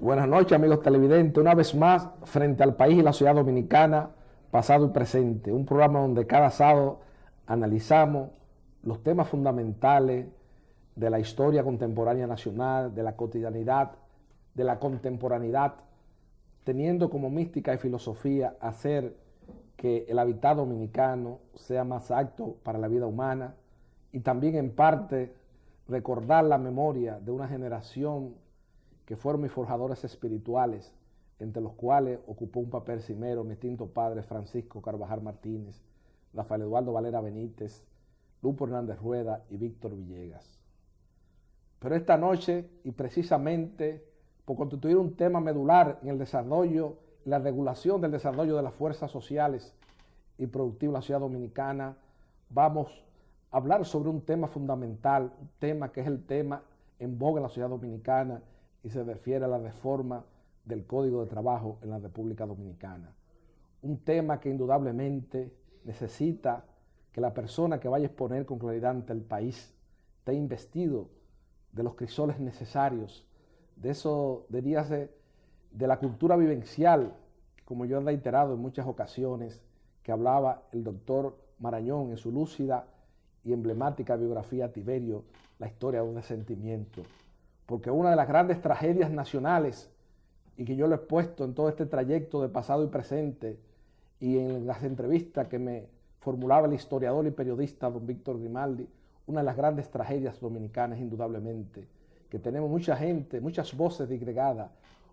Buenas noches, amigos televidentes. Una vez más, frente al país y la ciudad dominicana, pasado y presente. Un programa donde cada sábado analizamos los temas fundamentales de la historia contemporánea nacional, de la cotidianidad, de la contemporaneidad, teniendo como mística y filosofía hacer que el habitat dominicano sea más apto para la vida humana y también en parte recordar la memoria de una generación que fueron mis forjadores espirituales, entre los cuales ocupó un papel cimero mi extinto padre Francisco Carvajal Martínez, Rafael Eduardo Valera Benítez, Lupo Hernández Rueda y Víctor Villegas. Pero esta noche, y precisamente por constituir un tema medular en el desarrollo y la regulación del desarrollo de las fuerzas sociales y productivas de la ciudad dominicana, vamos a hablar sobre un tema fundamental, un tema que es el tema en boga en la ciudad dominicana y se refiere a la reforma del Código de Trabajo en la República Dominicana. Un tema que indudablemente necesita que la persona que vaya a exponer con claridad ante el país esté investido de los crisoles necesarios, de eso diríase, de la cultura vivencial, como yo he reiterado en muchas ocasiones, que hablaba el doctor Marañón en su lúcida y emblemática biografía Tiberio, la historia de un resentimiento. Porque una de las grandes tragedias nacionales, y que yo lo he expuesto en todo este trayecto de pasado y presente, y en las entrevistas que me formulaba el historiador y periodista don Víctor Grimaldi, una de las grandes tragedias dominicanas, indudablemente, que tenemos mucha gente, muchas voces disgregadas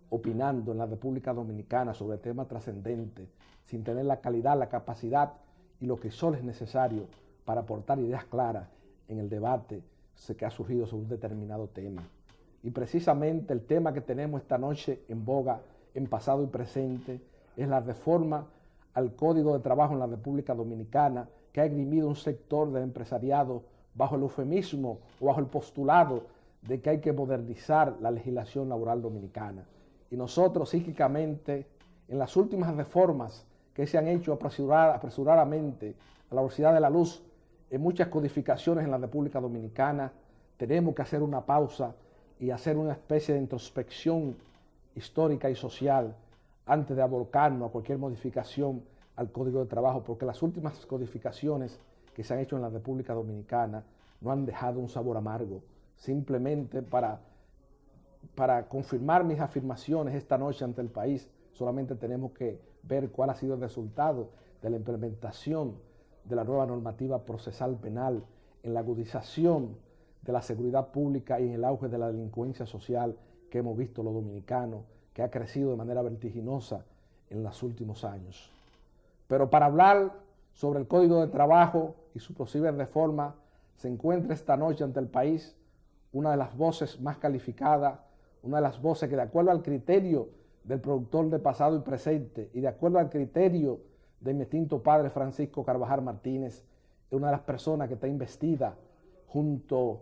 opinando en la República Dominicana sobre temas trascendentes, sin tener la calidad, la capacidad y los crisoles necesarios para aportar ideas claras en el debate que ha surgido sobre un determinado tema. Y precisamente el tema que tenemos esta noche en boga, en pasado y presente, es la reforma al Código de Trabajo en la República Dominicana, que ha esgrimido un sector del empresariado bajo el eufemismo o bajo el postulado de que hay que modernizar la legislación laboral dominicana. Y nosotros, psíquicamente, en las últimas reformas que se han hecho apresuradamente a la velocidad de la luz en muchas codificaciones en la República Dominicana, tenemos que hacer una pausa y hacer una especie de introspección histórica y social antes de abocarnos a cualquier modificación al Código de Trabajo, porque las últimas codificaciones que se han hecho en la República Dominicana no han dejado un sabor amargo. Simplemente para confirmar mis afirmaciones esta noche ante el país, solamente tenemos que ver cuál ha sido el resultado de la implementación de la nueva normativa procesal penal en la agudización de la seguridad pública y en el auge de la delincuencia social que hemos visto los dominicanos, que ha crecido de manera vertiginosa en los últimos años. Pero para hablar sobre el Código de Trabajo y su posible reforma, se encuentra esta noche ante el país una de las voces más calificadas, una de las voces que, de acuerdo al criterio del productor de pasado y presente y de acuerdo al criterio de mi extinto padre Francisco Carvajal Martínez, es una de las personas que está investida junto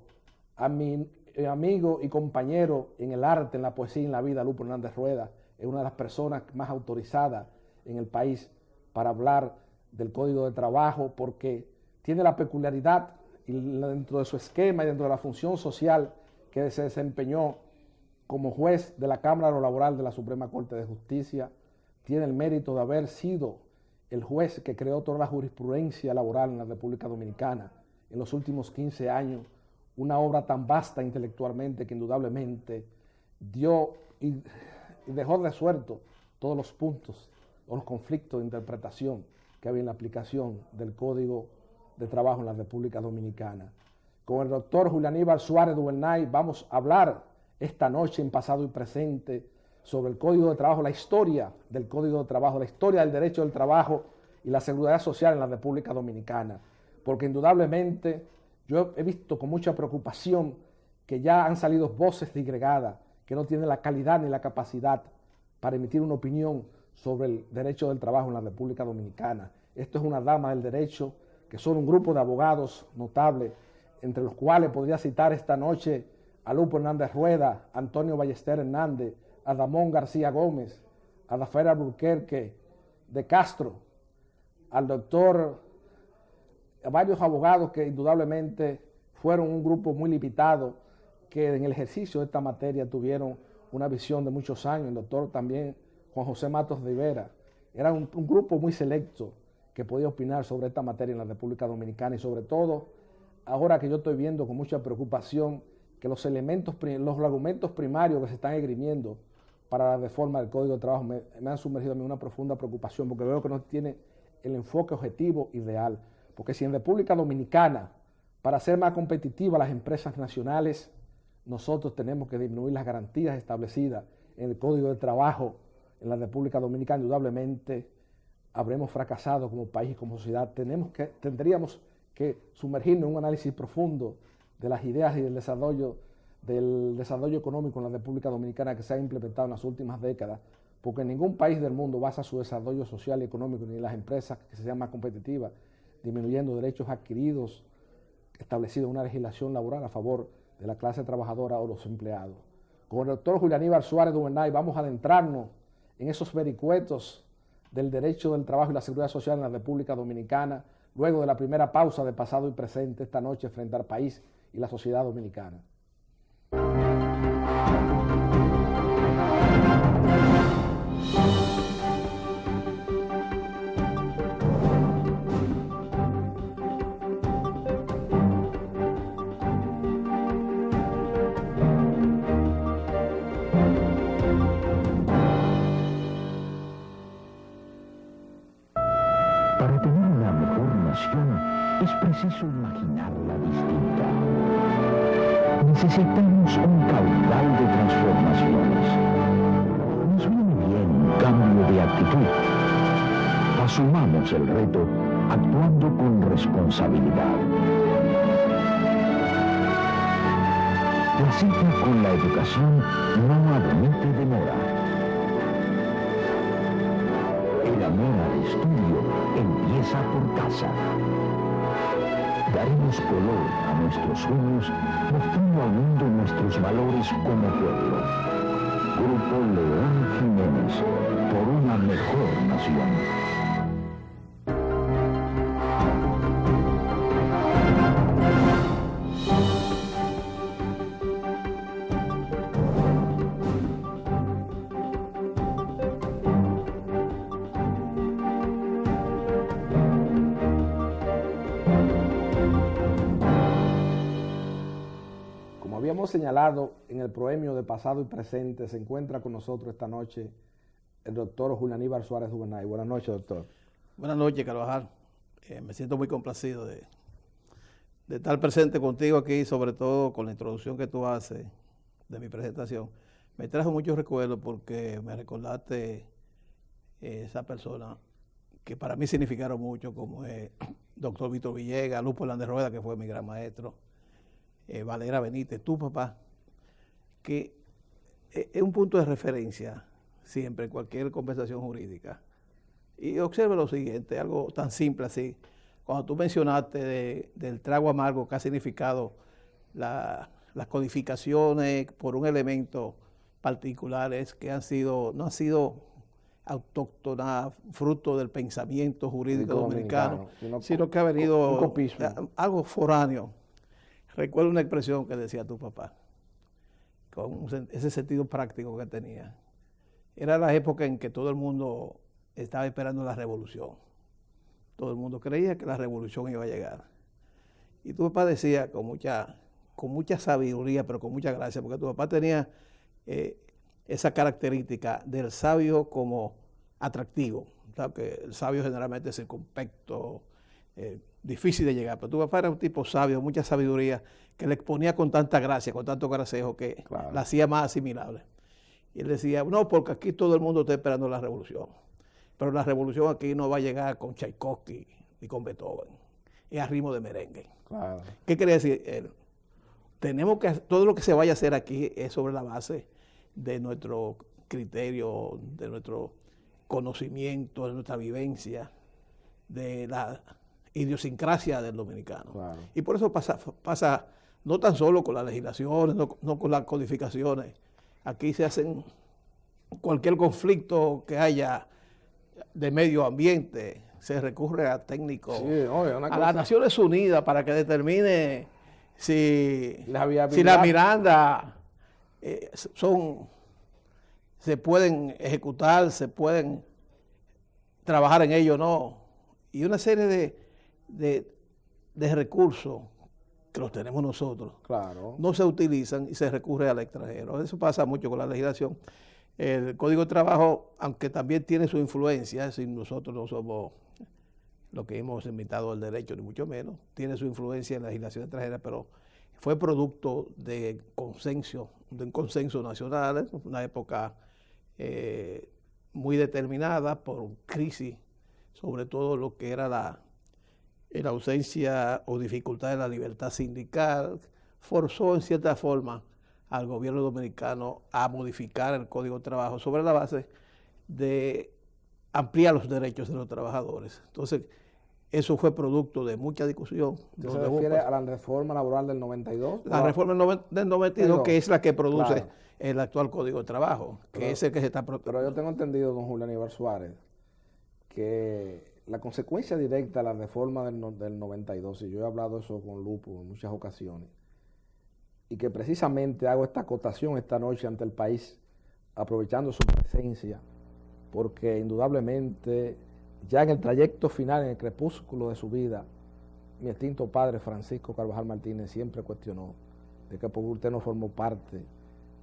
a mi amigo y compañero en el arte, en la poesía y en la vida, Lupo Hernández Rueda. Es una de las personas más autorizadas en el país para hablar del Código de Trabajo, porque tiene la peculiaridad y dentro de su esquema y dentro de la función social que se desempeñó como juez de la Cámara de lo Laboral de la Suprema Corte de Justicia, tiene el mérito de haber sido el juez que creó toda la jurisprudencia laboral en la República Dominicana en los últimos 15 años, una obra tan vasta intelectualmente que indudablemente dio y dejó resuelto todos los puntos o los conflictos de interpretación que había en la aplicación del Código de Trabajo en la República Dominicana. Con el doctor Julio Aníbal Suárez Duvernay vamos a hablar esta noche en pasado y presente sobre el Código de Trabajo, la historia del Código de Trabajo, la historia del derecho del trabajo y la seguridad social en la República Dominicana, porque indudablemente yo he visto con mucha preocupación que ya han salido voces disgregadas que no tienen la calidad ni la capacidad para emitir una opinión sobre el derecho del trabajo en la República Dominicana. Esto es una dama del derecho, que son un grupo de abogados notables, entre los cuales podría citar esta noche a Lupo Hernández Rueda, Antonio Ballester Hernández, a Ramón García Gómez, a Rafael Alburquerque de Castro, al doctor, a varios abogados que indudablemente fueron un grupo muy limitado, que en el ejercicio de esta materia tuvieron una visión de muchos años, el doctor también Juan José Matos Rivera. Era un grupo muy selecto que podía opinar sobre esta materia en la República Dominicana y sobre todo ahora que yo estoy viendo con mucha preocupación que los argumentos primarios que se están esgrimiendo para la reforma del Código de Trabajo me han sumergido en una profunda preocupación porque veo que no tiene el enfoque objetivo ideal. Porque si en República Dominicana, para hacer más competitivas las empresas nacionales, nosotros tenemos que disminuir las garantías establecidas en el Código de Trabajo en la República Dominicana, indudablemente habremos fracasado como país y como sociedad. Tendríamos que sumergirnos en un análisis profundo de las ideas y del desarrollo económico en la República Dominicana que se ha implementado en las últimas décadas, porque ningún país del mundo basa su desarrollo social y económico ni las empresas que sean más competitivas, disminuyendo derechos adquiridos, establecido una legislación laboral a favor de la clase trabajadora o los empleados. Con el doctor Julio Aníbal Suárez Duvernay vamos a adentrarnos en esos vericuetos del derecho del trabajo y la seguridad social en la República Dominicana, luego de la primera pausa de pasado y presente esta noche frente al país y la sociedad dominicana. Para tener una mejor nación es preciso imaginarla distinta. Necesitamos un caudal de transformaciones. Nos viene bien un cambio de actitud. Asumamos el reto actuando con responsabilidad. La cita con la educación no admite demora. El amor al estudio empieza por casa. Daremos color a nuestros sueños, mostrando al mundo nuestros valores como pueblo. Grupo León Jiménez, por una mejor nación. Habíamos señalado en el proemio de pasado y presente, se encuentra con nosotros esta noche el doctor Julio Aníbal Suárez Duvernay. Buenas noches, doctor. Buenas noches, Carvajal. Me siento muy complacido de estar presente contigo aquí, sobre todo con la introducción que tú haces de mi presentación. Me trajo muchos recuerdos porque me recordaste esa persona que para mí significaron mucho, como es doctor Víctor Villegas, Lupo Hernández Rueda, que fue mi gran maestro, Valera Benítez, tu papá, que es un punto de referencia siempre en cualquier conversación jurídica. Y observe lo siguiente, algo tan simple así. Cuando tú mencionaste del trago amargo que ha significado las codificaciones por un elemento particulares que no han sido autóctonas, fruto del pensamiento jurídico dominicano, sino que ha venido algo foráneo. Recuerdo una expresión que decía tu papá, con ese sentido práctico que tenía. Era la época en que todo el mundo estaba esperando la revolución. Todo el mundo creía que la revolución iba a llegar. Y tu papá decía con mucha sabiduría, pero con mucha gracia, porque tu papá tenía esa característica del sabio como atractivo. ¿Sabes? Que el sabio generalmente es circunspecto, difícil de llegar, pero tu papá era un tipo sabio, mucha sabiduría, que le exponía con tanta gracia, con tanto gracejo, que la hacía más asimilable. Y él decía, no, porque aquí todo el mundo está esperando la revolución, pero la revolución aquí no va a llegar con Tchaikovsky ni con Beethoven, es a ritmo de merengue. Claro. ¿Qué quería decir él? Tenemos que, todo lo que se vaya a hacer aquí es sobre la base de nuestro criterio, de nuestro conocimiento, de nuestra vivencia, de la idiosincrasia del dominicano. Claro. Y por eso pasa no tan solo con las legislaciones, no con las codificaciones. Aquí se hacen cualquier conflicto que haya de medio ambiente, se recurre a técnicos, a las Naciones Unidas para que determine si la Miranda son se pueden ejecutar, se pueden trabajar en ello o no. Y una serie de recursos que los tenemos nosotros, Claro. no se utilizan y se recurre al extranjero. Eso pasa mucho con la legislación. El Código de Trabajo, aunque también tiene su influencia, es decir, nosotros no somos los que hemos inventado el derecho, ni mucho menos, tiene su influencia en la legislación extranjera, pero fue producto de un consenso nacional, una época muy determinada por crisis, sobre todo lo que era la ausencia o dificultad de la libertad sindical, forzó en cierta forma al gobierno dominicano a modificar el Código de Trabajo sobre la base de ampliar los derechos de los trabajadores. Entonces, eso fue producto de mucha discusión. ¿Usted se refiere a la reforma laboral del 92? La reforma del 92, que es la que produce Claro. el actual Código de Trabajo, que es el que se está... Pero yo tengo entendido, don Julio Aníbal Suárez, que la consecuencia directa de la reforma del 92, y yo he hablado eso con Lupo en muchas ocasiones, y que precisamente hago esta acotación esta noche ante el país, aprovechando su presencia, porque indudablemente ya en el trayecto final, en el crepúsculo de su vida, mi extinto padre Francisco Carvajal Martínez siempre cuestionó de que por usted no formó parte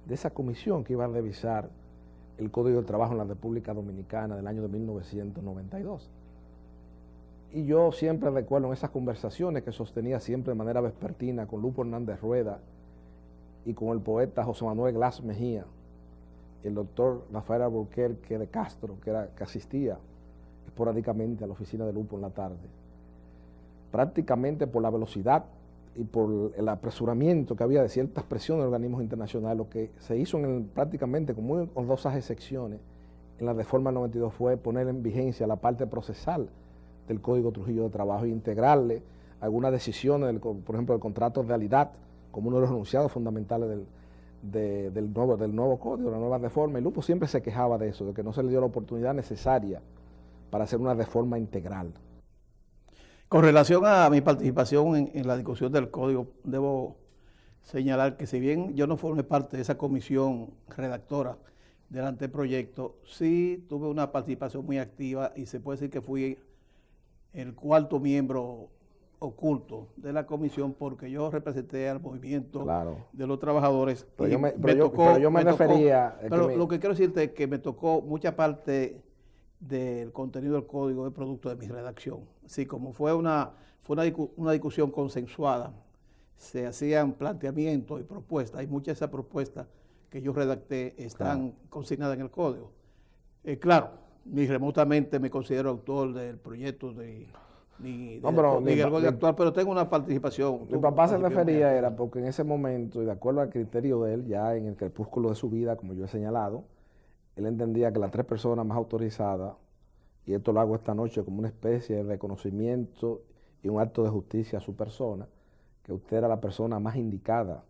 de esa comisión que iba a revisar el Código de Trabajo en la República Dominicana del año de 1992. Y yo siempre recuerdo en esas conversaciones que sostenía siempre de manera vespertina con Lupo Hernández Rueda y con el poeta José Manuel Glass Mejía, y el doctor Rafael Alburquerque de Castro, que asistía esporádicamente a la oficina de Lupo en la tarde. Prácticamente por la velocidad y por el apresuramiento que había de ciertas presiones de organismos internacionales, lo que se hizo prácticamente con muy hondosas excepciones en la reforma del 92 fue poner en vigencia la parte procesal del Código Trujillo de Trabajo e integrarle algunas decisiones, por ejemplo, del contrato de realidad, como uno de los enunciados fundamentales del nuevo código, la nueva reforma. Y Lupo siempre se quejaba de eso, de que no se le dio la oportunidad necesaria para hacer una reforma integral. Con relación a mi participación en la discusión del código, debo señalar que si bien yo no formé parte de esa comisión redactora del anteproyecto, sí tuve una participación muy activa y se puede decir que fui el cuarto miembro oculto de la comisión porque yo representé al movimiento de los trabajadores. Pero yo me refería... Lo que quiero decirte es que me tocó mucha parte del contenido del código de producto de mi redacción. Así como fue una discusión consensuada, se hacían planteamientos y propuestas, y muchas de esas propuestas que yo redacté están consignadas en el código. Claro, ni remotamente me considero autor del proyecto del código actual, pero tengo una participación. Mi papá se refería, era porque en ese momento, y de acuerdo al criterio de él, ya en el crepúsculo de su vida, como yo he señalado, él entendía que las 3 personas más autorizadas, y esto lo hago esta noche como una especie de reconocimiento y un acto de justicia a su persona, que usted era la persona más indicada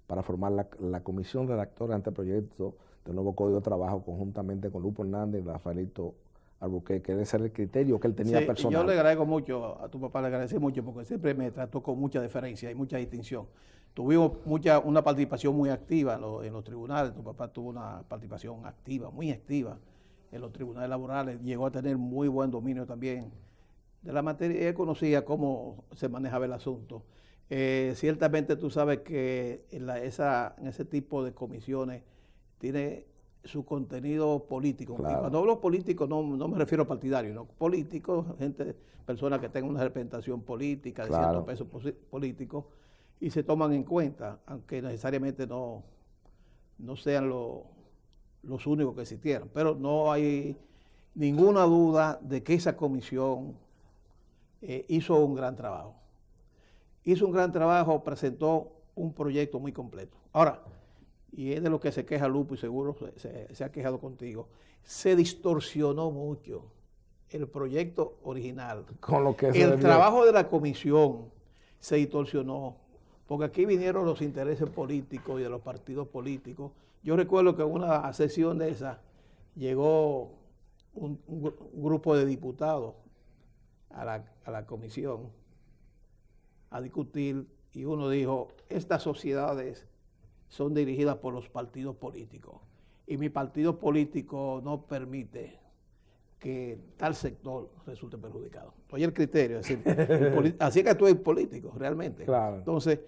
para formar la comisión redactora ante el proyecto del nuevo Código de Trabajo conjuntamente con Lupo Hernández y Rafaelito Alburquerque, que ese era el criterio que él tenía personal. Yo le agradezco mucho, a tu papá le agradecí mucho porque siempre me trató con mucha deferencia y mucha distinción. Tuvimos una participación muy activa en los tribunales. Tu papá tuvo una participación activa, muy activa en los tribunales laborales. Llegó a tener muy buen dominio también de la materia. Él conocía cómo se manejaba el asunto. Ciertamente tú sabes que en ese tipo de comisiones tiene su contenido político. Claro. Y cuando hablo político no me refiero a partidarios, no, políticos, personas que tengan una representación política, de cierto peso político, y se toman en cuenta, aunque necesariamente no sean los únicos que existieron. Pero no hay ninguna duda de que esa comisión hizo un gran trabajo. Hizo un gran trabajo, presentó un proyecto muy completo. Ahora, y es de lo que se queja Lupo y seguro se ha quejado contigo, se distorsionó mucho el proyecto original. Con lo que el trabajo de la comisión se distorsionó, porque aquí vinieron los intereses políticos y de los partidos políticos. Yo recuerdo que en una sesión de esa llegó un grupo de diputados a la comisión a discutir y uno dijo, estas sociedades son dirigidas por los partidos políticos y mi partido político no permite que tal sector resulte perjudicado. Oye, el criterio, es decir, así es que tú eres político, realmente. Claro. Entonces,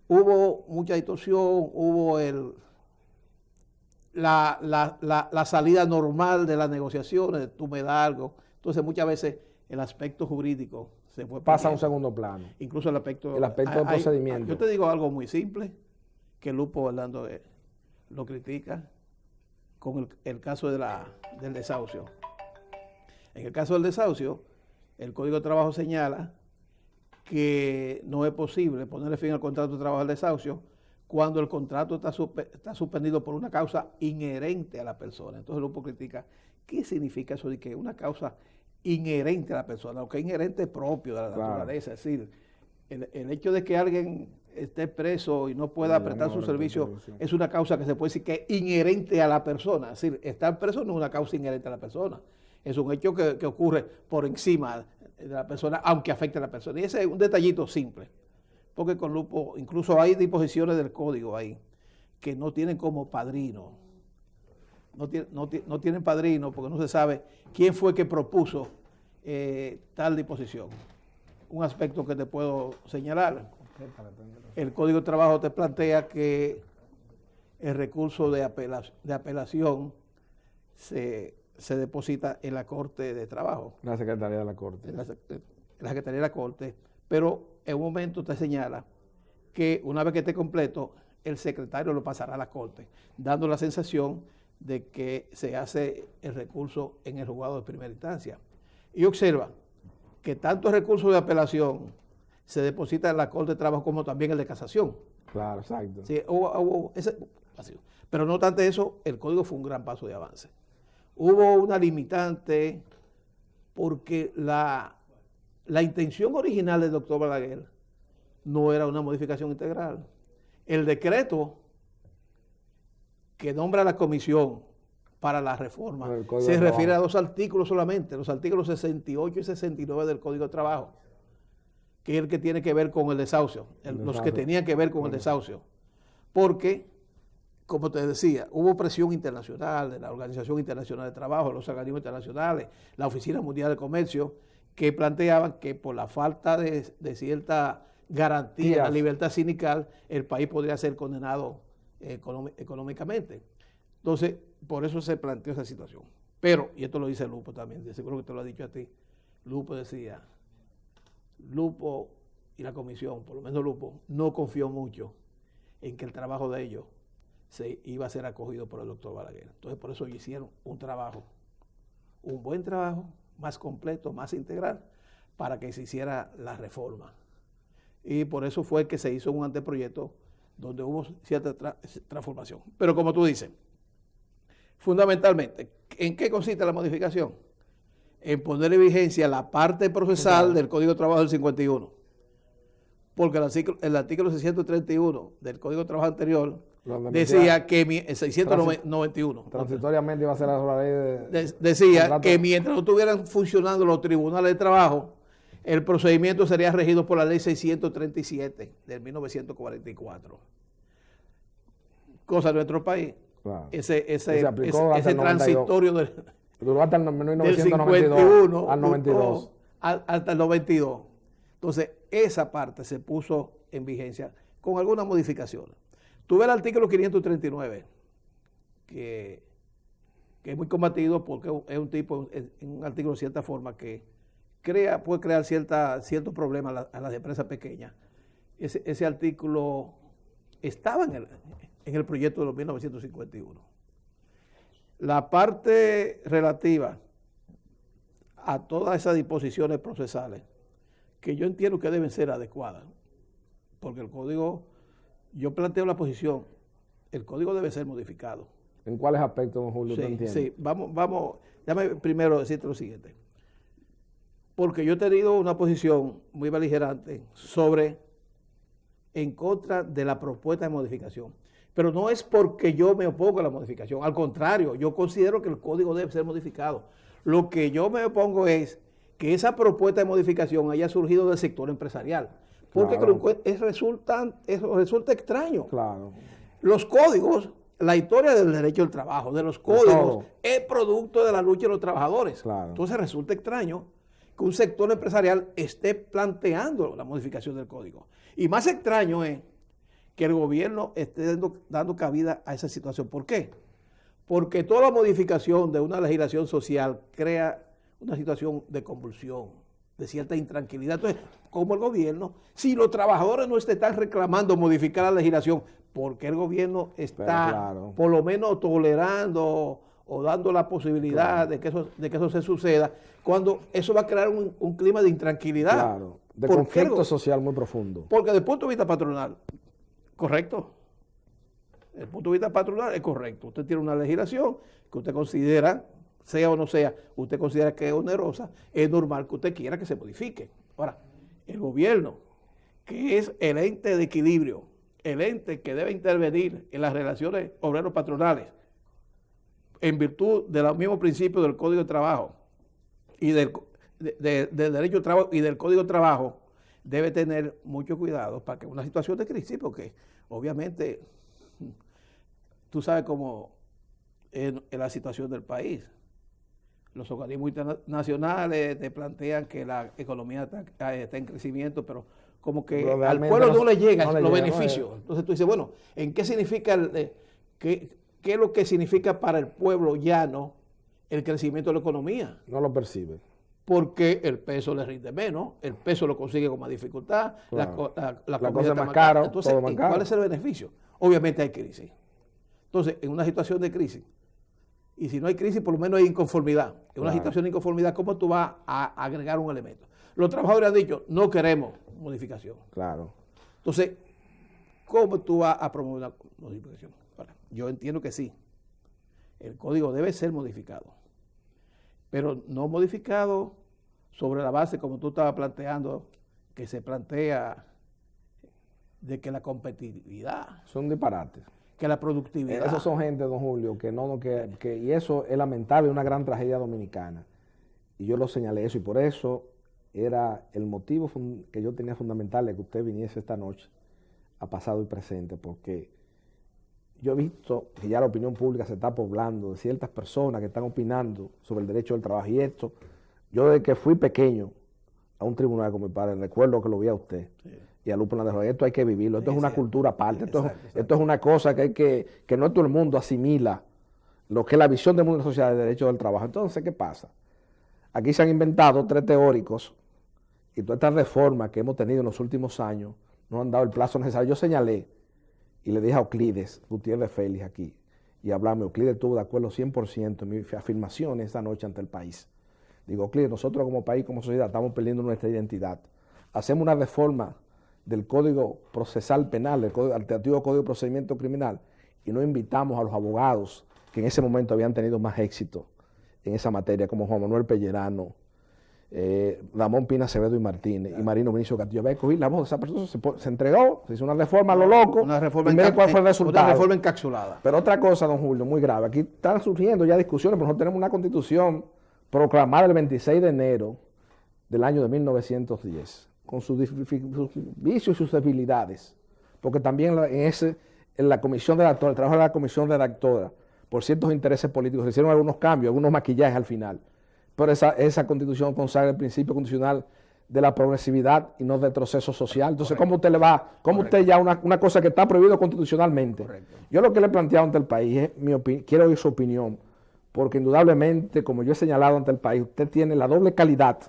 hubo mucha distorsión, hubo la salida normal de las negociaciones, tú me das algo. Entonces, muchas veces el aspecto jurídico se fue pasa a un perdiendo. segundo plano. Incluso el aspecto del procedimiento. Yo te digo algo muy simple, que Lupo Orlando lo critica con el caso del desahucio. En el caso del desahucio, el Código de Trabajo señala que no es posible ponerle fin al contrato de trabajo del desahucio cuando el contrato está suspendido por una causa inherente a la persona. Entonces Lupo critica, ¿qué significa eso de que una causa inherente a la persona? Lo que es inherente es propio de la naturaleza, es decir, el hecho de que alguien esté preso y no pueda prestar su servicio es una causa que se puede decir que es inherente a la persona. Es decir, estar preso no es una causa inherente a la persona. Es un hecho que ocurre por encima de la persona, aunque afecte a la persona. Y ese es un detallito simple. Porque con Lupo, incluso hay disposiciones del código ahí que no tienen como padrino. No tienen padrino porque no se sabe quién fue que propuso tal disposición. Un aspecto que te puedo señalar. El Código de Trabajo te plantea que el recurso de apelación se deposita en la Corte de Trabajo. La Secretaría de la Corte. En la Secretaría de la Corte. Pero en un momento te señala que una vez que esté completo, el secretario lo pasará a la Corte, dando la sensación de que se hace el recurso en el juzgado de primera instancia. Y observa que tanto el recurso de apelación se deposita en la Corte de Trabajo como también el de casación. Claro, exacto. Sí, pero no obstante eso, el código fue un gran paso de avance. Hubo una limitante porque la intención original del doctor Balaguer no era una modificación integral. El decreto que nombra la comisión para la reforma se refiere a 2 artículos solamente, los artículos 68 y 69 del Código de Trabajo, que es el que tiene que ver con el desahucio, los que tenían que ver con el desahucio. Porque, como te decía, hubo presión internacional de la Organización Internacional de Trabajo, los organismos internacionales, la Oficina Mundial de Comercio, que planteaban que por la falta de cierta garantía a la libertad sindical, el país podría ser condenado económicamente. Entonces, por eso se planteó esa situación. Pero, y esto lo dice Lupo también, de seguro que te lo ha dicho a ti, Lupo decía, Lupo y la comisión, por lo menos Lupo, no confió mucho en que el trabajo de ellos se iba a ser acogido por el doctor Balaguer. Entonces, por eso hicieron un buen trabajo, más completo, más integral, para que se hiciera la reforma. Y por eso fue que se hizo un anteproyecto donde hubo cierta transformación. Pero como tú dices, fundamentalmente, ¿en qué consiste la modificación? En poner en vigencia la parte procesal del Código de Trabajo del 51. Porque el artículo 631 del Código de Trabajo anterior decía que el 691 transitoriamente iba a ser la ley decía que mientras no estuvieran funcionando los tribunales de trabajo, el procedimiento sería regido por la ley 637 del 1944. Cosa de nuestro país. Claro. Ese transitorio duró hasta el 1991 al 92. Hasta el 92. Entonces, esa parte se puso en vigencia con algunas modificaciones. Tuve el artículo 539, que es muy combatido porque es un artículo de cierta forma que puede crear ciertos problemas a las empresas pequeñas. Ese artículo estaba en el proyecto de los 1951. La parte relativa a todas esas disposiciones procesales, que yo entiendo que deben ser adecuadas, porque el código, yo planteo la posición, el código debe ser modificado. ¿En cuáles aspectos, don Julio, te entiendes? Sí, vamos, déjame primero decirte lo siguiente. Porque yo he tenido una posición muy beligerante en contra de la propuesta de modificación. Pero no es porque yo me opongo a la modificación, al contrario, yo considero que el código debe ser modificado. Lo que yo me opongo es que esa propuesta de modificación haya surgido del sector empresarial, porque claro, resulta extraño. Claro. Los códigos la historia del derecho al trabajo, de los códigos, es producto de la lucha de los trabajadores. Claro. Entonces resulta extraño que un sector empresarial esté planteando la modificación del código. Y más extraño es que el gobierno esté dando cabida a esa situación. ¿Por qué? Porque toda modificación de una legislación social crea una situación de convulsión, de cierta intranquilidad. Entonces, como el gobierno, si los trabajadores no están reclamando modificar la legislación, ¿por qué el gobierno está por lo menos tolerando o dando la posibilidad de que eso se suceda, cuando eso va a crear un clima de intranquilidad? Claro, de conflicto social muy profundo. Porque desde el punto de vista patronal, correcto. Desde el punto de vista patronal es correcto. Usted tiene una legislación que usted considera, sea o no sea, usted considera que es onerosa, es normal que usted quiera que se modifique. Ahora, el gobierno, que es el ente de equilibrio, el ente que debe intervenir en las relaciones obreros-patronales, en virtud de los mismos principios del Código de Trabajo y del Derecho al Trabajo y del Código de Trabajo, debe tener mucho cuidado para que una situación de crisis, porque obviamente tú sabes cómo es la situación del país. Los organismos internacionales te plantean que la economía está en crecimiento, pero como que al pueblo no le llegan los beneficios. Entonces tú dices, bueno, ¿en qué significa, qué es lo que significa para el pueblo llano el crecimiento de la economía? No lo percibe. Porque el peso le rinde menos, el peso lo consigue con más dificultad, claro. la cosa es más cara. Entonces, ¿cuál es el beneficio? Obviamente hay crisis. Entonces, en una situación de crisis, y si no hay crisis, por lo menos hay inconformidad. En una situación de inconformidad, ¿cómo tú vas a agregar un elemento? Los trabajadores han dicho, no queremos modificación. Claro. Entonces, ¿cómo tú vas a promover una modificación? Bueno, yo entiendo que sí. El código debe ser modificado. Pero no modificado sobre la base, como tú estabas planteando, que se plantea de que la competitividad. Son disparates. Que la productividad. Esos son gente, don Julio, y eso es lamentable, una gran tragedia dominicana. Y yo lo señalé eso, y por eso era el motivo que yo tenía fundamental de que usted viniese esta noche a Pasado y Presente, porque yo he visto que ya la opinión pública se está poblando de ciertas personas que están opinando sobre el derecho del trabajo. Y esto, yo desde que fui pequeño a un tribunal con mi padre, recuerdo que lo vi a usted. Sí. Y a Lupe Hernández, esto hay que vivirlo, esto es una cultura aparte, esto es una cosa que no todo el mundo asimila lo que es la visión del mundo de la sociedad del derecho del trabajo. Entonces, ¿qué pasa? Aquí se han inventado 3 teóricos y todas estas reformas que hemos tenido en los últimos años no han dado el plazo necesario. Yo señalé y le dije a Euclides Gutiérrez Félix aquí, y hablamos, Euclides estuvo de acuerdo 100% en mis afirmaciones esta noche ante el país. Digo, Euclides, nosotros como país, como sociedad, estamos perdiendo nuestra identidad. Hacemos una reforma del Código Procesal Penal, del alternativo Código de Procedimiento Criminal, y no invitamos a los abogados que en ese momento habían tenido más éxito en esa materia, como Juan Manuel Pellerano, Ramón Pina Acevedo y Martínez, y Marino Vinicio Castillo. Había cogido la voz de esa persona, se entregó, se hizo una reforma a lo loco, y mire cuál fue el resultado. Una reforma encapsulada. Pero otra cosa, don Julio, muy grave, aquí están surgiendo ya discusiones, porque nosotros tenemos una constitución proclamada el 26 de enero del año de 1910, con sus vicios y sus debilidades, porque también en la comisión redactora, el trabajo de la comisión redactora, por ciertos intereses políticos, se hicieron algunos cambios, algunos maquillajes al final, pero esa constitución consagra el principio constitucional de la progresividad y no del retroceso social. Entonces, correcto. ¿Cómo usted le va? ¿Cómo correcto. Usted ya una cosa que está prohibido constitucionalmente? Correcto. Yo lo que le he planteado ante el país es quiero oír su opinión, porque indudablemente, como yo he señalado ante el país, usted tiene la doble calidad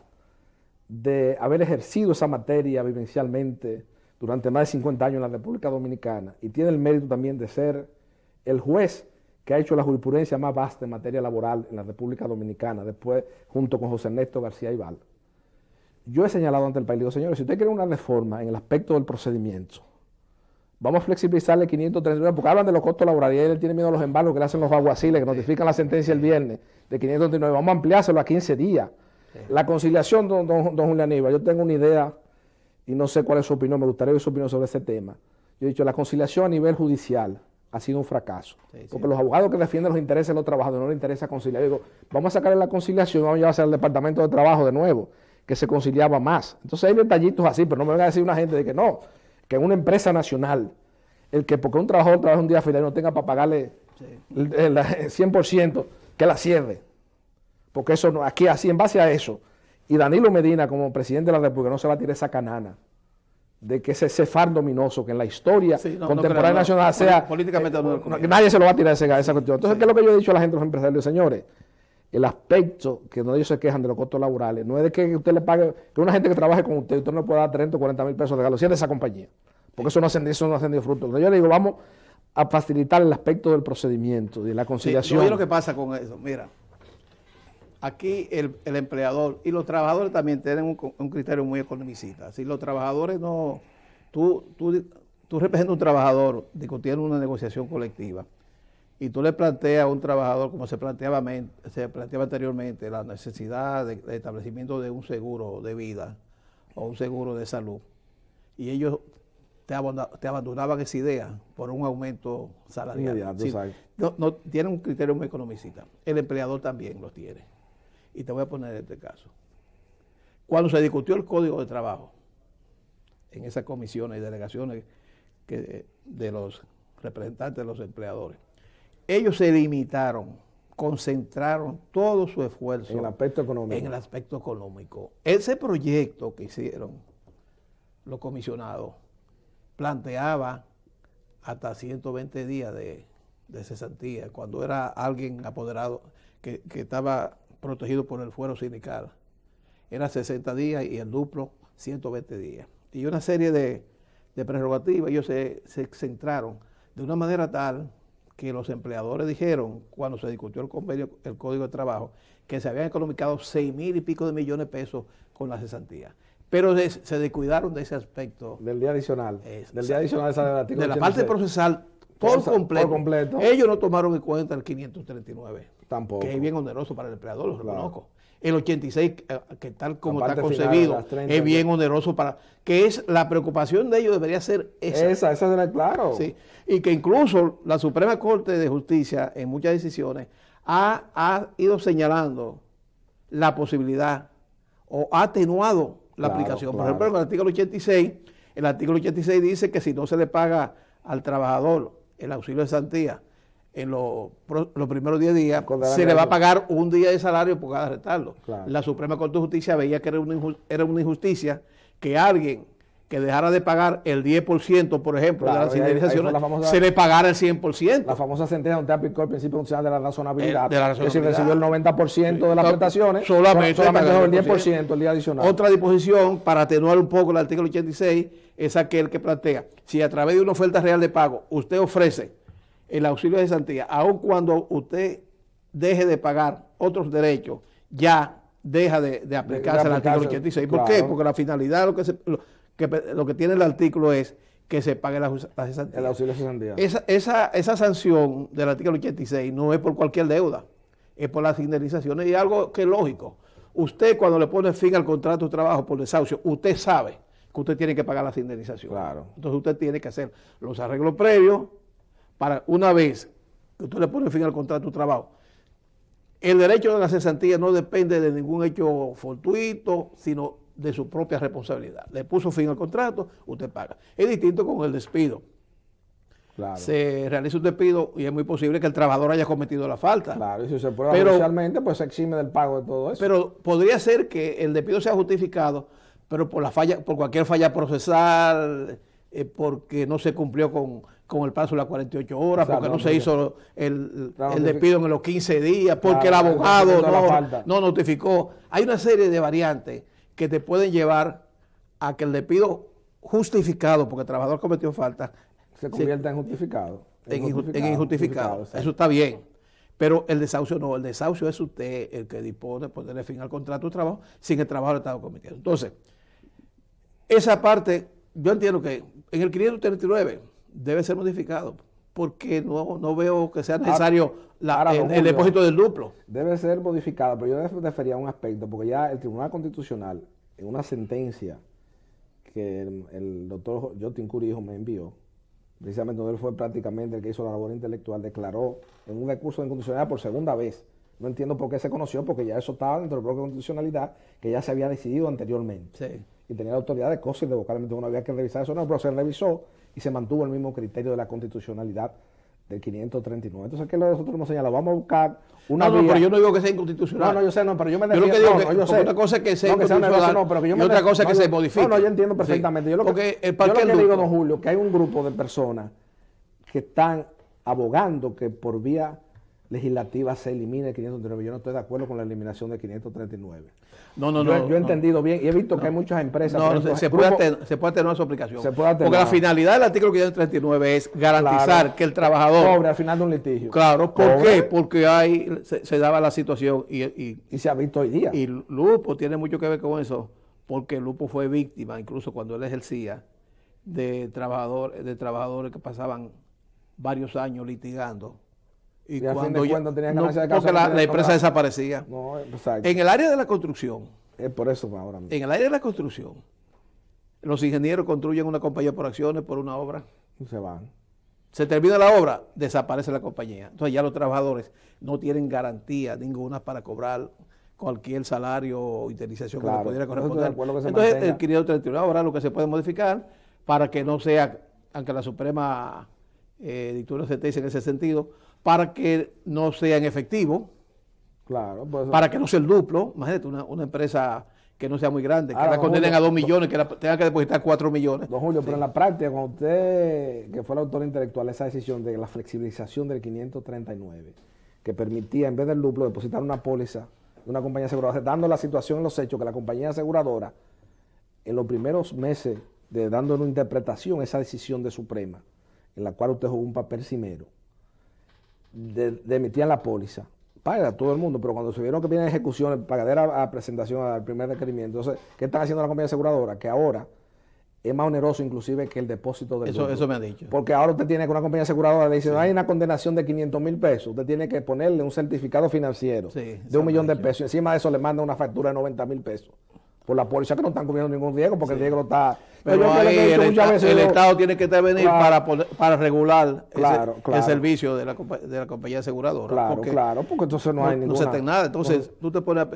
de haber ejercido esa materia vivencialmente durante más de 50 años en la República Dominicana, y tiene el mérito también de ser el juez que ha hecho la jurisprudencia más vasta en materia laboral en la República Dominicana, después junto con José Ernesto García Ibal. Yo he señalado ante el país, digo, señores, si usted quiere una reforma en el aspecto del procedimiento, vamos a flexibilizarle 539, porque hablan de los costos laborales, y él tiene miedo a los embargos que le hacen los aguaciles, que notifican la sentencia el viernes de 539, vamos a ampliárselo a 15 días. La conciliación, don Julián Aníbal, yo tengo una idea y no sé cuál es su opinión, me gustaría ver su opinión sobre ese tema. Yo he dicho, la conciliación a nivel judicial ha sido un fracaso, porque los abogados que defienden los intereses de los trabajadores no les interesa conciliar. Yo digo, vamos a sacarle la conciliación, vamos a llevarse al Departamento de Trabajo de nuevo, que se conciliaba más. Entonces hay detallitos así, pero no me venga a decir una gente de que no, que en una empresa nacional, porque un trabajador trabaja un día final y no tenga para pagarle el 100%, que la cierre. Porque eso no, aquí así, en base a eso, y Danilo Medina como presidente de la República no se va a tirar esa canana de que ese fardo dominoso que en la historia contemporánea nacional sea, políticamente nadie se lo va a tirar esa cuestión. Entonces, ¿qué es lo que yo he dicho a la gente, los empresarios? Señores, el aspecto que ellos se quejan de los costos laborales no es de que usted le pague, que una gente que trabaje con usted no le pueda dar 30 o 40 mil pesos de galo, si es de esa compañía, porque eso no ha ascendido fruto. Entonces, yo le digo, vamos a facilitar el aspecto del procedimiento, de la conciliación. Sí, lo que pasa con eso, mira, aquí el empleador y los trabajadores también tienen un criterio muy economicista. Si los trabajadores no, tú representas a un trabajador discutiendo una negociación colectiva y tú le planteas a un trabajador, como se planteaba anteriormente, la necesidad de establecimiento de un seguro de vida o un seguro de salud, y ellos te abandonaban esa idea por un aumento salarial. Sí, no, tienen un criterio muy economicista. El empleador también lo tiene. Y te voy a poner este caso. Cuando se discutió el Código de Trabajo, en esas comisiones y delegaciones de los representantes de los empleadores, ellos se limitaron, concentraron todo su esfuerzo en el aspecto económico. Ese proyecto que hicieron los comisionados planteaba hasta 120 días de cesantía, cuando era alguien apoderado que estaba protegido por el fuero sindical. Era 60 días y el duplo 120 días. Y una serie de prerrogativas, ellos se centraron de una manera tal que los empleadores dijeron, cuando se discutió el Código de Trabajo, que se habían economizado 6,000 y pico de millones de pesos con la cesantía. Pero se descuidaron de ese aspecto. Del día adicional. De la parte procesal, por completo. Ellos no tomaron en cuenta el 539. Tampoco. Que es bien oneroso para el empleador, lo reconozco. El 86, que tal como está concebido, es bien oneroso para... Que es la preocupación de ellos debería ser esa. Esa era claro. Sí. Y que incluso la Suprema Corte de Justicia, en muchas decisiones, ha ido señalando la posibilidad o ha atenuado la aplicación. Por ejemplo, en el artículo 86 dice que si no se le paga al trabajador el auxilio de cesantía en los primeros 10 días, se le va a pagar un día de salario por cada retardo. Claro. La Suprema Corte de Justicia veía que era una injusticia que alguien que dejara de pagar el 10%, por ejemplo, de las indemnizaciones, se le pagara el 100%. La famosa sentencia donde aplicó el principio funcional de la razonabilidad. Que si recibió el 90% de las prestaciones, solamente el 10% el día adicional. Otra disposición, para atenuar un poco el artículo 86, es aquel que plantea, si a través de una oferta real de pago, usted ofrece el auxilio de cesantía, aun cuando usted deje de pagar otros derechos, ya deja de aplicarse al artículo 86. ¿Por qué? Porque la finalidad, lo que tiene el artículo es que se pague la cesantía. El auxilio de cesantía. Esa sanción del artículo 86 no es por cualquier deuda, es por las indemnizaciones, y algo que es lógico. Usted, cuando le pone fin al contrato de trabajo por desahucio, usted sabe que usted tiene que pagar las indemnizaciones. Claro. Entonces usted tiene que hacer los arreglos previos para, una vez que usted le pone fin al contrato de trabajo. El derecho de la cesantía no depende de ningún hecho fortuito, sino de su propia responsabilidad. Le puso fin al contrato, usted paga. Es distinto con el despido. Claro. Se realiza un despido y es muy posible que el trabajador haya cometido la falta. Claro, y si se prueba judicialmente, pues se exime del pago de todo eso. Pero podría ser que el despido sea justificado, pero por cualquier falla procesal, porque no se cumplió con el plazo de las 48 horas, porque no se hizo el despido en los 15 días, porque el abogado no notificó. Hay una serie de variantes que te pueden llevar a que el despido justificado, porque el trabajador cometió falta, se convierta en justificado. En injustificado. Eso está bien. Pero el desahucio no. El desahucio es usted el que dispone de ponerle fin al contrato de trabajo sin el trabajo estado cometido. Entonces, esa parte, yo entiendo que en el 539 debe ser modificado, porque no veo que sea necesario el depósito del duplo. Debe ser modificado, pero yo refería a un aspecto, porque ya el Tribunal Constitucional, en una sentencia que el doctor Jotin Curijo me envió, precisamente donde él fue prácticamente el que hizo la labor intelectual, declaró en un recurso de inconstitucionalidad por segunda vez. No entiendo por qué se conoció, porque ya eso estaba dentro del bloque de constitucionalidad, que ya se había decidido anteriormente. Sí. Y tenía la autoridad de cosas y de vocalmente uno había que revisar eso, no, pero se revisó y se mantuvo el mismo criterio de la constitucionalidad del 539. Entonces, ¿qué es lo que nosotros hemos señalado? Vamos a buscar una no, vía. pero yo no digo que sea inconstitucional. No, yo sé, no, pero yo me Yo lo que digo no, que yo sé. una cosa es que sea No, que sea una inconstitucional no, pero que yo y me otra cosa es que no, se modifique. No, yo entiendo perfectamente. Sí. Yo lo Porque que, yo lo que el digo, don Julio, que hay un grupo de personas que están abogando que por vía legislativa se elimine el 539. Yo no estoy de acuerdo con la eliminación del 539. No. Yo he entendido bien y he visto que hay muchas empresas. No, ejemplo, se puede atenuar su aplicación. Se puede atenuar. Porque la finalidad del artículo 539 es garantizar que el trabajador cobre al final de un litigio. Claro, ¿por qué? Porque se daba la situación y se ha visto hoy día. Y Lupo tiene mucho que ver con eso, porque Lupo fue víctima, incluso cuando él ejercía, de trabajadores que pasaban varios años litigando. Y cuando tenían ganancia de causa, porque la empresa desaparecía. No, exacto. En el área de la construcción, es por eso ahora mismo. en el área de la construcción, los ingenieros construyen una compañía por acciones, por una obra. Y se van. Se termina la obra, desaparece la compañía. Entonces ya los trabajadores no tienen garantía ninguna para cobrar cualquier salario o indemnización que les pudiera corresponder. Entonces el 539 ahora lo que se puede modificar para que no sea, aunque la Suprema dictó una sentencia en ese sentido, para que no sea en efectivo, claro, pues, para que no sea el duplo. Imagínate una empresa que no sea muy grande, que la condenen a 2 millones, que la tenga que depositar 4 millones. Don Julio, pero en la práctica, cuando usted, que fue el autor intelectual, esa decisión de la flexibilización del 539, que permitía, en vez del duplo, depositar una póliza de una compañía aseguradora, dando la situación en los hechos que la compañía aseguradora, en los primeros meses, dando una interpretación a esa decisión de Suprema, en la cual usted jugó un papel cimero, de emitir la póliza, paga a todo el mundo, pero cuando se vieron que vienen ejecuciones, pagadera a presentación al primer requerimiento, entonces, ¿qué están haciendo la compañía aseguradora? Que ahora es más oneroso inclusive que el depósito del duplo. Eso me han dicho. Porque ahora usted tiene que una compañía aseguradora le dice, no hay una condenación de 500,000 pesos, usted tiene que ponerle un certificado financiero de 1 millón de pesos, y encima de eso le manda una factura de 90,000 pesos por la póliza, que no están cubriendo ningún riesgo, porque el riesgo está... Pero ahí el Estado tiene que intervenir para regular el servicio de la compañía aseguradora. Claro, porque entonces no hay ninguna... No se ten nada. Entonces, tú te pones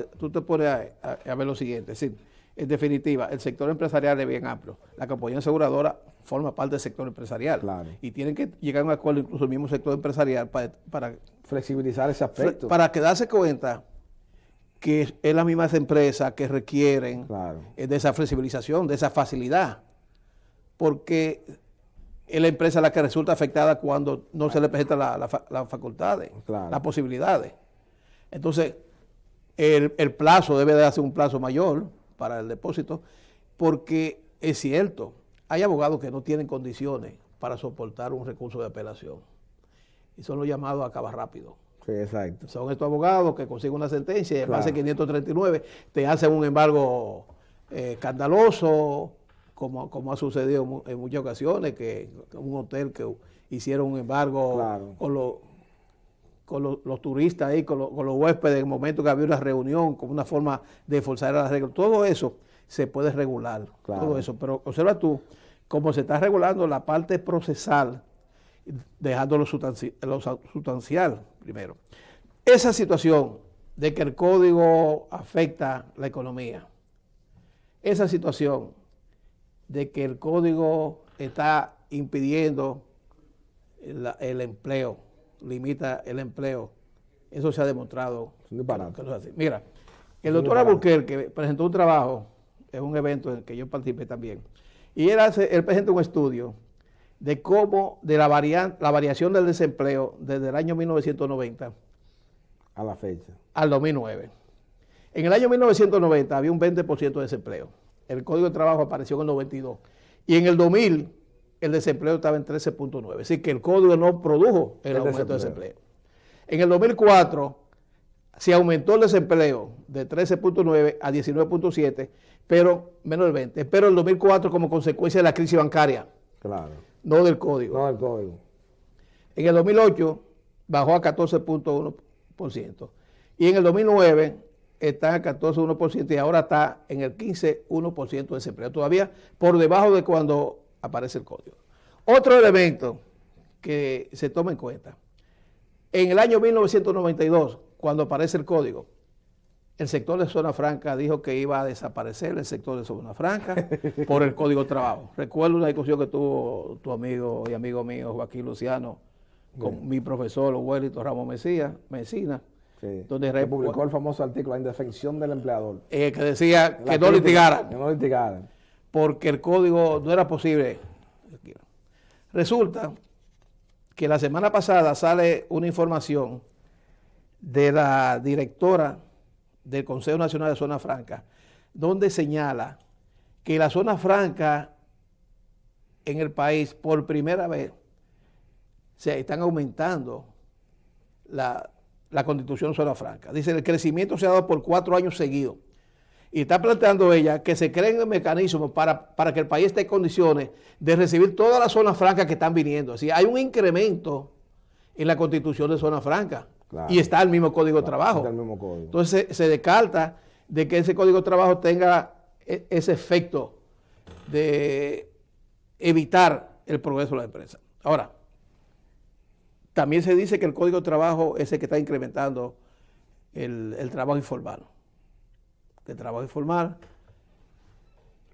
a ver lo siguiente. Es decir, en definitiva, el sector empresarial es bien amplio. La compañía aseguradora forma parte del sector empresarial. Claro. Y tienen que llegar a un acuerdo, incluso el mismo sector empresarial, para flexibilizar ese aspecto. Para que darse cuenta que es las mismas empresas que requieren de esa flexibilización, de esa facilidad, porque es la empresa la que resulta afectada cuando no se le presenta las facultades, las posibilidades. Entonces, el plazo debe de ser un plazo mayor para el depósito, porque es cierto, hay abogados que no tienen condiciones para soportar un recurso de apelación, y son los llamados a acabar rápido. Sí, exacto. Son estos abogados que consiguen una sentencia y en base a 539 te hacen un embargo escandaloso, como ha sucedido en muchas ocasiones, que un hotel que hicieron un embargo con los turistas ahí, con los huéspedes, en el momento que había una reunión, como una forma de forzar las reglas. Todo eso se puede regular, todo eso. Pero observa tú, cómo se está regulando la parte procesal, dejando lo sustancial primero. Esa situación de que el código afecta la economía, esa situación de que el código está impidiendo el empleo, limita el empleo, eso se ha demostrado que no es así. Mira, el doctor Alburquerque presentó un trabajo en un evento en el que yo participé también, y él presentó un estudio de cómo, de la variación del desempleo desde el año 1990 a la fecha, al 2009. En el año 1990 había un 20% de desempleo. El Código de Trabajo apareció en el 92. Y en el 2000 el desempleo estaba en 13.9. Es decir, que el Código no produjo el aumento de desempleo. En el 2004 se aumentó el desempleo de 13.9 a 19.7, pero menos del 20. Pero en el 2004 como consecuencia de la crisis bancaria. Claro. No del código. No del código. En el 2008 bajó a 14.1%. Y en el 2009 está en 14.1% y ahora está en el 15.1% de desempleo. Todavía por debajo de cuando aparece el código. Otro elemento que se toma en cuenta. En el año 1992, cuando aparece el código, el sector de zona franca dijo que iba a desaparecer el sector de zona franca por el Código de Trabajo. Recuerdo una discusión que tuvo tu amigo y amigo mío, Joaquín Luciano, con mi profesor Wellington Ramos Mesina, Sí. donde Que publicó el famoso artículo, La indefensión del empleador. que decía que no crítica, litigaran, que no litigaran. porque el código no era posible. Resulta que la semana pasada sale una información de la directora del Consejo Nacional de Zona Franca, donde señala que la zona franca en el país, por primera vez, se están aumentando la constitución de zona franca. Dice, el crecimiento se ha dado por 4 años seguidos. Y está planteando ella que se creen mecanismos para que el país esté en condiciones de recibir todas las zonas francas que están viniendo. Así, hay un incremento en la constitución de zona franca. Claro. Y está el mismo código de trabajo. Está el mismo código. Entonces se descarta de que ese código de trabajo tenga ese efecto de evitar el progreso de la empresa. Ahora, también se dice que el código de trabajo es el que está incrementando el trabajo informal. El trabajo informal,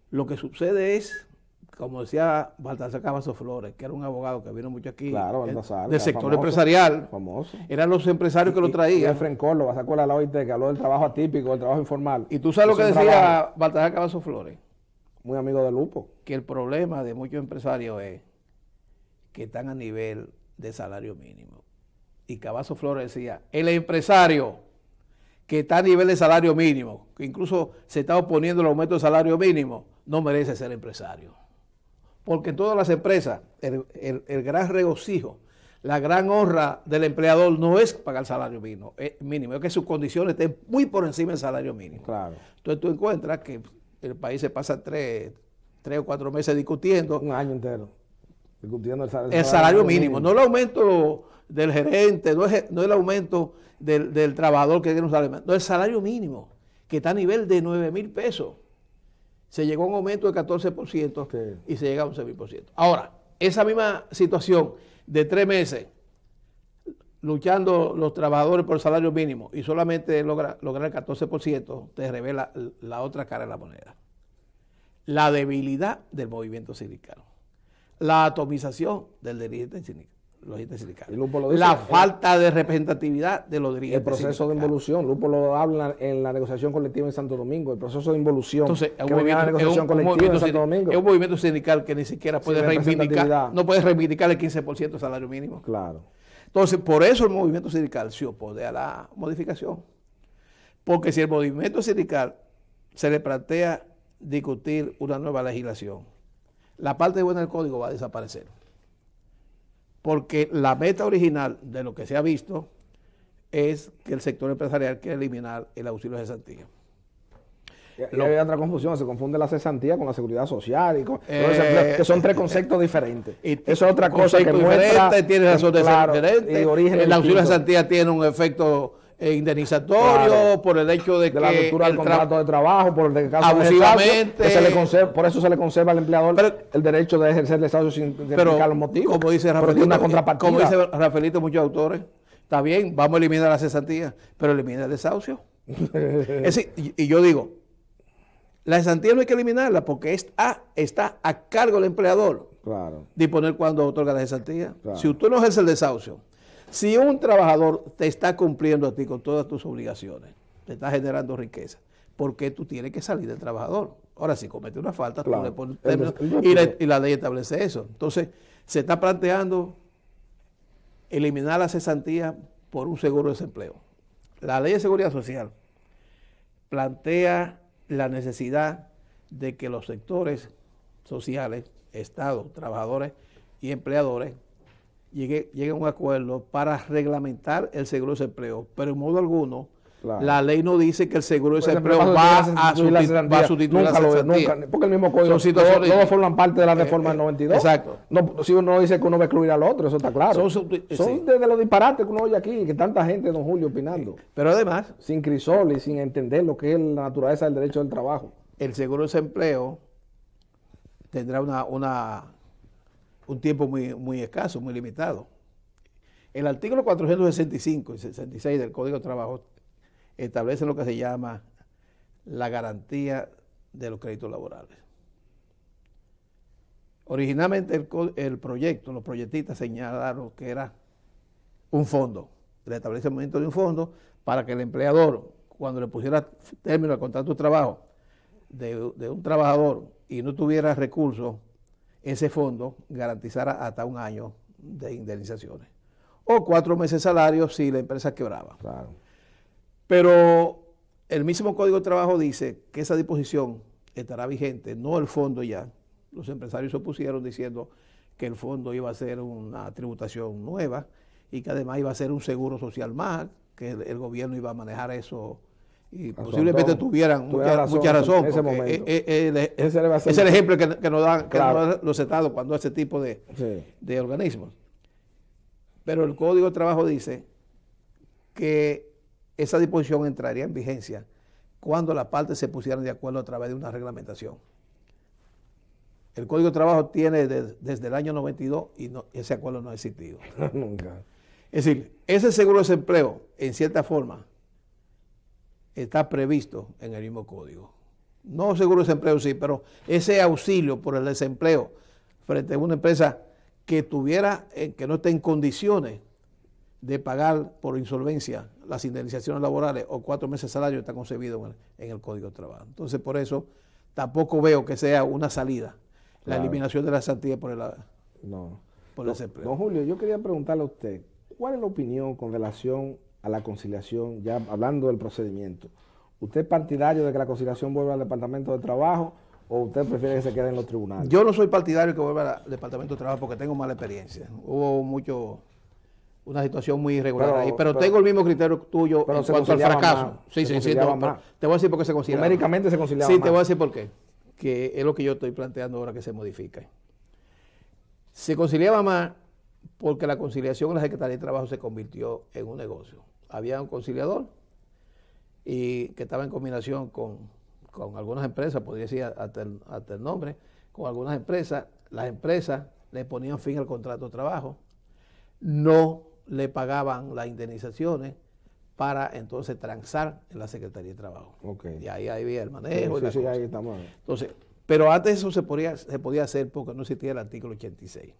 lo que sucede es, como decía Baltasar Cavazo Flores, que era un abogado que vino mucho aquí, claro, Baltasar, del sector famoso, empresarial, famoso. Eran los empresarios que lo traían. Y Efren Córdoba, ¿se acuerda la OIT que habló del trabajo atípico, del trabajo informal? Y tú sabes lo que decía Baltasar Cavazo Flores. Muy amigo de Lupo. Que el problema de muchos empresarios es que están a nivel de salario mínimo. Y Cavazo Flores decía, el empresario que está a nivel de salario mínimo, que incluso se está oponiendo al aumento del salario mínimo, no merece ser empresario. Porque en todas las empresas, el gran regocijo, la gran honra del empleador no es pagar salario mínimo, es que sus condiciones estén muy por encima del salario mínimo. Claro. Entonces tú encuentras que el país se pasa 3 o 4 meses discutiendo. Un año entero. Discutiendo el salario mínimo. No el aumento del gerente, no es el aumento del trabajador que tiene un salario mínimo. No, el salario mínimo, que está a nivel de 9,000 pesos. Se llegó a un aumento de 14% sí. Y se llega a 11,000%. Ahora, esa misma situación de 3 meses luchando los trabajadores por el salario mínimo y solamente lograr el 14%, te revela la otra cara de la moneda. La debilidad del movimiento sindical. La atomización del dirigente sindical. Los dirigentes sindicales. La falta de representatividad de los dirigentes. El proceso de involución, Lupo lo habla en la negociación colectiva en Santo Domingo, el proceso de involución. Entonces, es un movimiento sindical que ni siquiera puede reivindicar, no puede reivindicar el 15% del salario mínimo. Claro. Entonces, por eso el movimiento sindical se opone a la modificación. Porque si el movimiento sindical se le plantea discutir una nueva legislación, la parte buena del código va a desaparecer. Porque la meta original de lo que se ha visto es que el sector empresarial quiere eliminar el auxilio de cesantía. Y hay otra confusión, se confunde la cesantía con la seguridad social, y con que son 3 conceptos diferentes. Eso es otra cosa que muestra, tiene razón de ser diferente. El auxilio de cesantía tiene un efecto indemnizatorio por el hecho de que la ruptura del contrato de trabajo, por el caso abusivamente, por eso se le conserva al empleador el derecho de ejercer el desahucio sin explicar los motivos. Como dice Rafaelito, muchos autores, está bien, vamos a eliminar la cesantía, pero elimina el desahucio. Y yo digo, la cesantía no hay que eliminarla porque está a cargo del empleador disponer cuando otorga la cesantía. Claro. Si usted no ejerce el desahucio, si un trabajador te está cumpliendo a ti con todas tus obligaciones, te está generando riqueza, ¿por qué tú tienes que salir del trabajador? Ahora, si comete una falta, tú le pones términos y la ley establece eso. Entonces, se está planteando eliminar la cesantía por un seguro de desempleo. La ley de seguridad social plantea la necesidad de que los sectores sociales, Estado, trabajadores y empleadores, lleguen a un acuerdo para reglamentar el seguro de desempleo, pero en modo alguno, la ley no dice que el seguro de desempleo va a sustituir la cesantía. Porque el mismo código, todos forman parte de la reforma del 92. Exacto. No, si uno dice que uno va a excluir al otro, eso está claro. Son desde los disparates que uno oye aquí, que tanta gente, don Julio, opinando. Pero además, sin crisol y sin entender lo que es la naturaleza del derecho del trabajo. El seguro de desempleo tendrá un tiempo muy escaso, muy limitado. El artículo 465 y 66 del Código de Trabajo establecen lo que se llama la garantía de los créditos laborales. Originalmente el proyecto, los proyectistas señalaron que era un fondo, el establecimiento de un fondo para que el empleador, cuando le pusiera término al contrato de trabajo de un trabajador y no tuviera recursos, ese fondo garantizara hasta un año de indemnizaciones. O 4 meses de salario si la empresa quebraba. Claro. Pero el mismo Código de Trabajo dice que esa disposición estará vigente, no el fondo ya. Los empresarios se opusieron diciendo que el fondo iba a ser una tributación nueva y que además iba a ser un seguro social más, que el gobierno iba a manejar eso y posiblemente tuvieran mucha razón. Ese es el ejemplo que nos dan, los estados cuando ese tipo de organismos. Pero el Código de Trabajo dice que esa disposición entraría en vigencia cuando las partes se pusieran de acuerdo a través de una reglamentación. El Código de Trabajo tiene desde el año 92 y ese acuerdo no ha existido. Nunca. Es decir, ese seguro de desempleo, en cierta forma, está previsto en el mismo código. No seguro de desempleo, sí, pero ese auxilio por el desempleo frente a una empresa que que no esté en condiciones de pagar por insolvencia las indemnizaciones laborales o 4 meses de salario está concebido en el Código de Trabajo. Entonces, por eso, tampoco veo que sea una salida la eliminación de la cesantía por el desempleo. Don Julio, yo quería preguntarle a usted, ¿cuál es la opinión con relación a la conciliación, ya hablando del procedimiento? ¿Usted es partidario de que la conciliación vuelva al Departamento de Trabajo o usted prefiere que se quede en los tribunales? Yo no soy partidario que vuelva al Departamento de Trabajo porque tengo mala experiencia. Hubo una situación muy irregular ahí, pero tengo el mismo criterio tuyo en cuanto al fracaso. Sí, te voy a decir por qué se conciliaba. Numéricamente se conciliaba más. Sí, te voy a decir por qué, que es lo que yo estoy planteando ahora que se modifique. Se conciliaba más porque la conciliación en la Secretaría de Trabajo se convirtió en un negocio. Había un conciliador y que estaba en combinación con algunas empresas, podría decir hasta el nombre, con algunas empresas. Las empresas le ponían fin al contrato de trabajo, no le pagaban las indemnizaciones para entonces transar en la Secretaría de Trabajo. Okay. Y ahí había el manejo. Sí, ahí estamos. Entonces, pero antes eso se podía hacer porque no existía el artículo 86.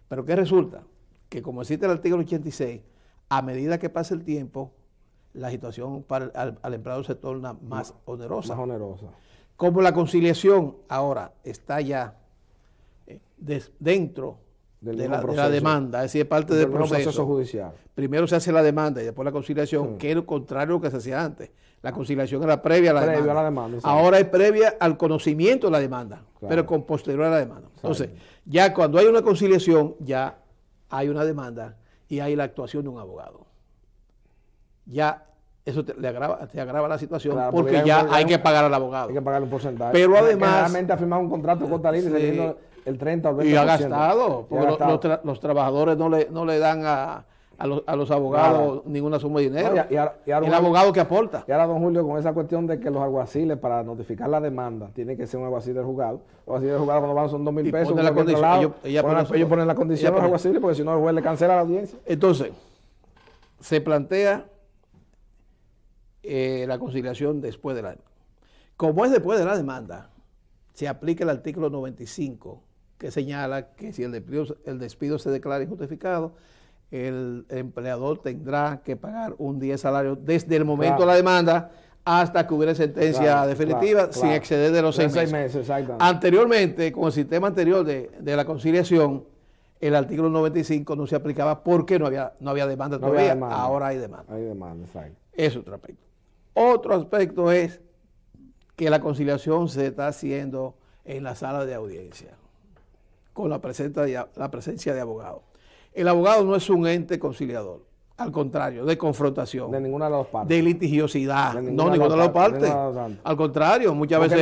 Pero ¿qué resulta? Que como existe el artículo 86, a medida que pasa el tiempo, la situación al empleado se torna más onerosa. Más onerosa. Como la conciliación ahora está ya dentro de la demanda, es decir, es parte del proceso judicial. Primero se hace la demanda y después la conciliación, que es lo contrario a lo que se hacía antes. La conciliación era previa a la demanda. Ahora es previa al conocimiento de la demanda, pero con posterior a la demanda. Entonces, ya cuando hay una conciliación, ya hay una demanda y hay la actuación de un abogado. Ya eso te agrava la situación, porque ya hay que pagar al abogado. Hay que pagar un porcentaje. Pero además, realmente ha firmado un contrato con Talín teniendo el 30 o el 20%. Y ha gastado, porque los trabajadores no le dan a los abogados ninguna suma de dinero. El abogado que aporta. Y ahora, don Julio, con esa cuestión de que los alguaciles para notificar la demanda tiene que ser un alguacil del juzgado. Los alguaciles del juzgado cuando van son 2.000 pesos. Ellos ponen la condición de los alguaciles porque si no el juez le cancela la audiencia. Entonces, se plantea la conciliación después de la demanda. Como es después de la demanda, se aplica el artículo 95, que señala que si el despido se declara injustificado, el empleador tendrá que pagar un día de salario desde el momento de la demanda hasta que hubiera sentencia definitiva, sin exceder de los 6 meses. Anteriormente, con el sistema anterior de la conciliación, el artículo 95 no se aplicaba porque no había demanda todavía. Ahora hay demanda. Hay demanda, exacto. Es otro aspecto. Otro aspecto es que la conciliación se está haciendo en la sala de audiencia, con la presencia de abogados. El abogado no es un ente conciliador, al contrario, de confrontación. De ninguna de las dos partes. De litigiosidad. No, ninguna de las dos partes. Al contrario, muchas veces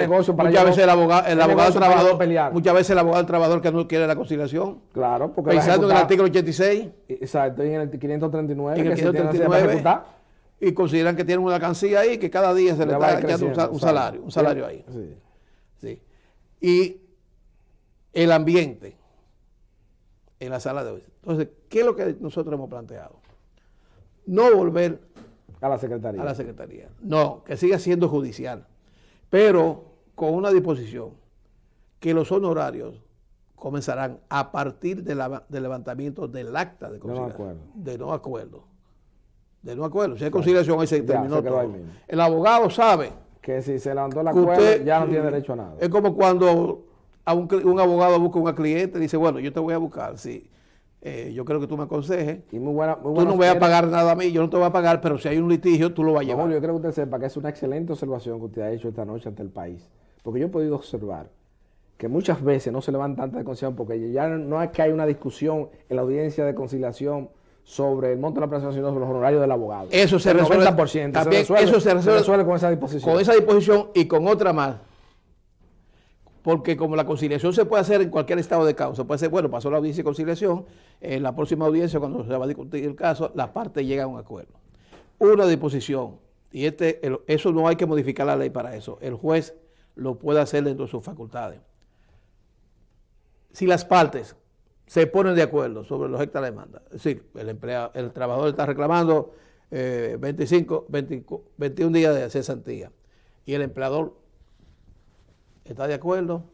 el abogado trabajador que no quiere la conciliación. Claro, porque pensando en el artículo 86. Exacto, y en el 539. En el 539. Y consideran que tienen una alcancía ahí que cada día se le está echando un salario ahí. Sí. Y el ambiente en la sala de hoy. Entonces, ¿qué es lo que nosotros hemos planteado? No volver a la Secretaría. No, que siga siendo judicial, pero con una disposición que los honorarios comenzarán a partir del levantamiento del acta de conciliación. De no acuerdo. De no acuerdo. Si hay conciliación, ahí se terminó todo. Ahí el abogado sabe que si se levantó el acuerdo ya no tiene derecho a nada. Es como cuando un abogado busca a una cliente y dice, bueno, yo te voy a buscar, sí. Yo creo que tú me aconsejes. Y muy buena, tú no me vas a pagar nada a mí, yo no te voy a pagar, pero si hay un litigio, tú lo vas a llevar. Julio, yo creo que usted sepa que es una excelente observación que usted ha hecho esta noche ante el país. Porque yo he podido observar que muchas veces no se levanta tanta conciliación porque ya no es que hay una discusión en la audiencia de conciliación sobre el monto de la prestación, sino sobre los honorarios del abogado. Eso se resuelve. 90%. También se resuelve con esa disposición. Con esa disposición y con otra más. Porque como la conciliación se puede hacer en cualquier estado de causa, puede ser, bueno, pasó la audiencia de conciliación, en la próxima audiencia, cuando se va a discutir el caso, las partes llegan a un acuerdo. Una disposición, y eso no hay que modificar la ley para eso, el juez lo puede hacer dentro de sus facultades. Si las partes se ponen de acuerdo sobre los hectáreas de demanda, es decir, el trabajador está reclamando 21 días de cesantía y el empleador está de acuerdo,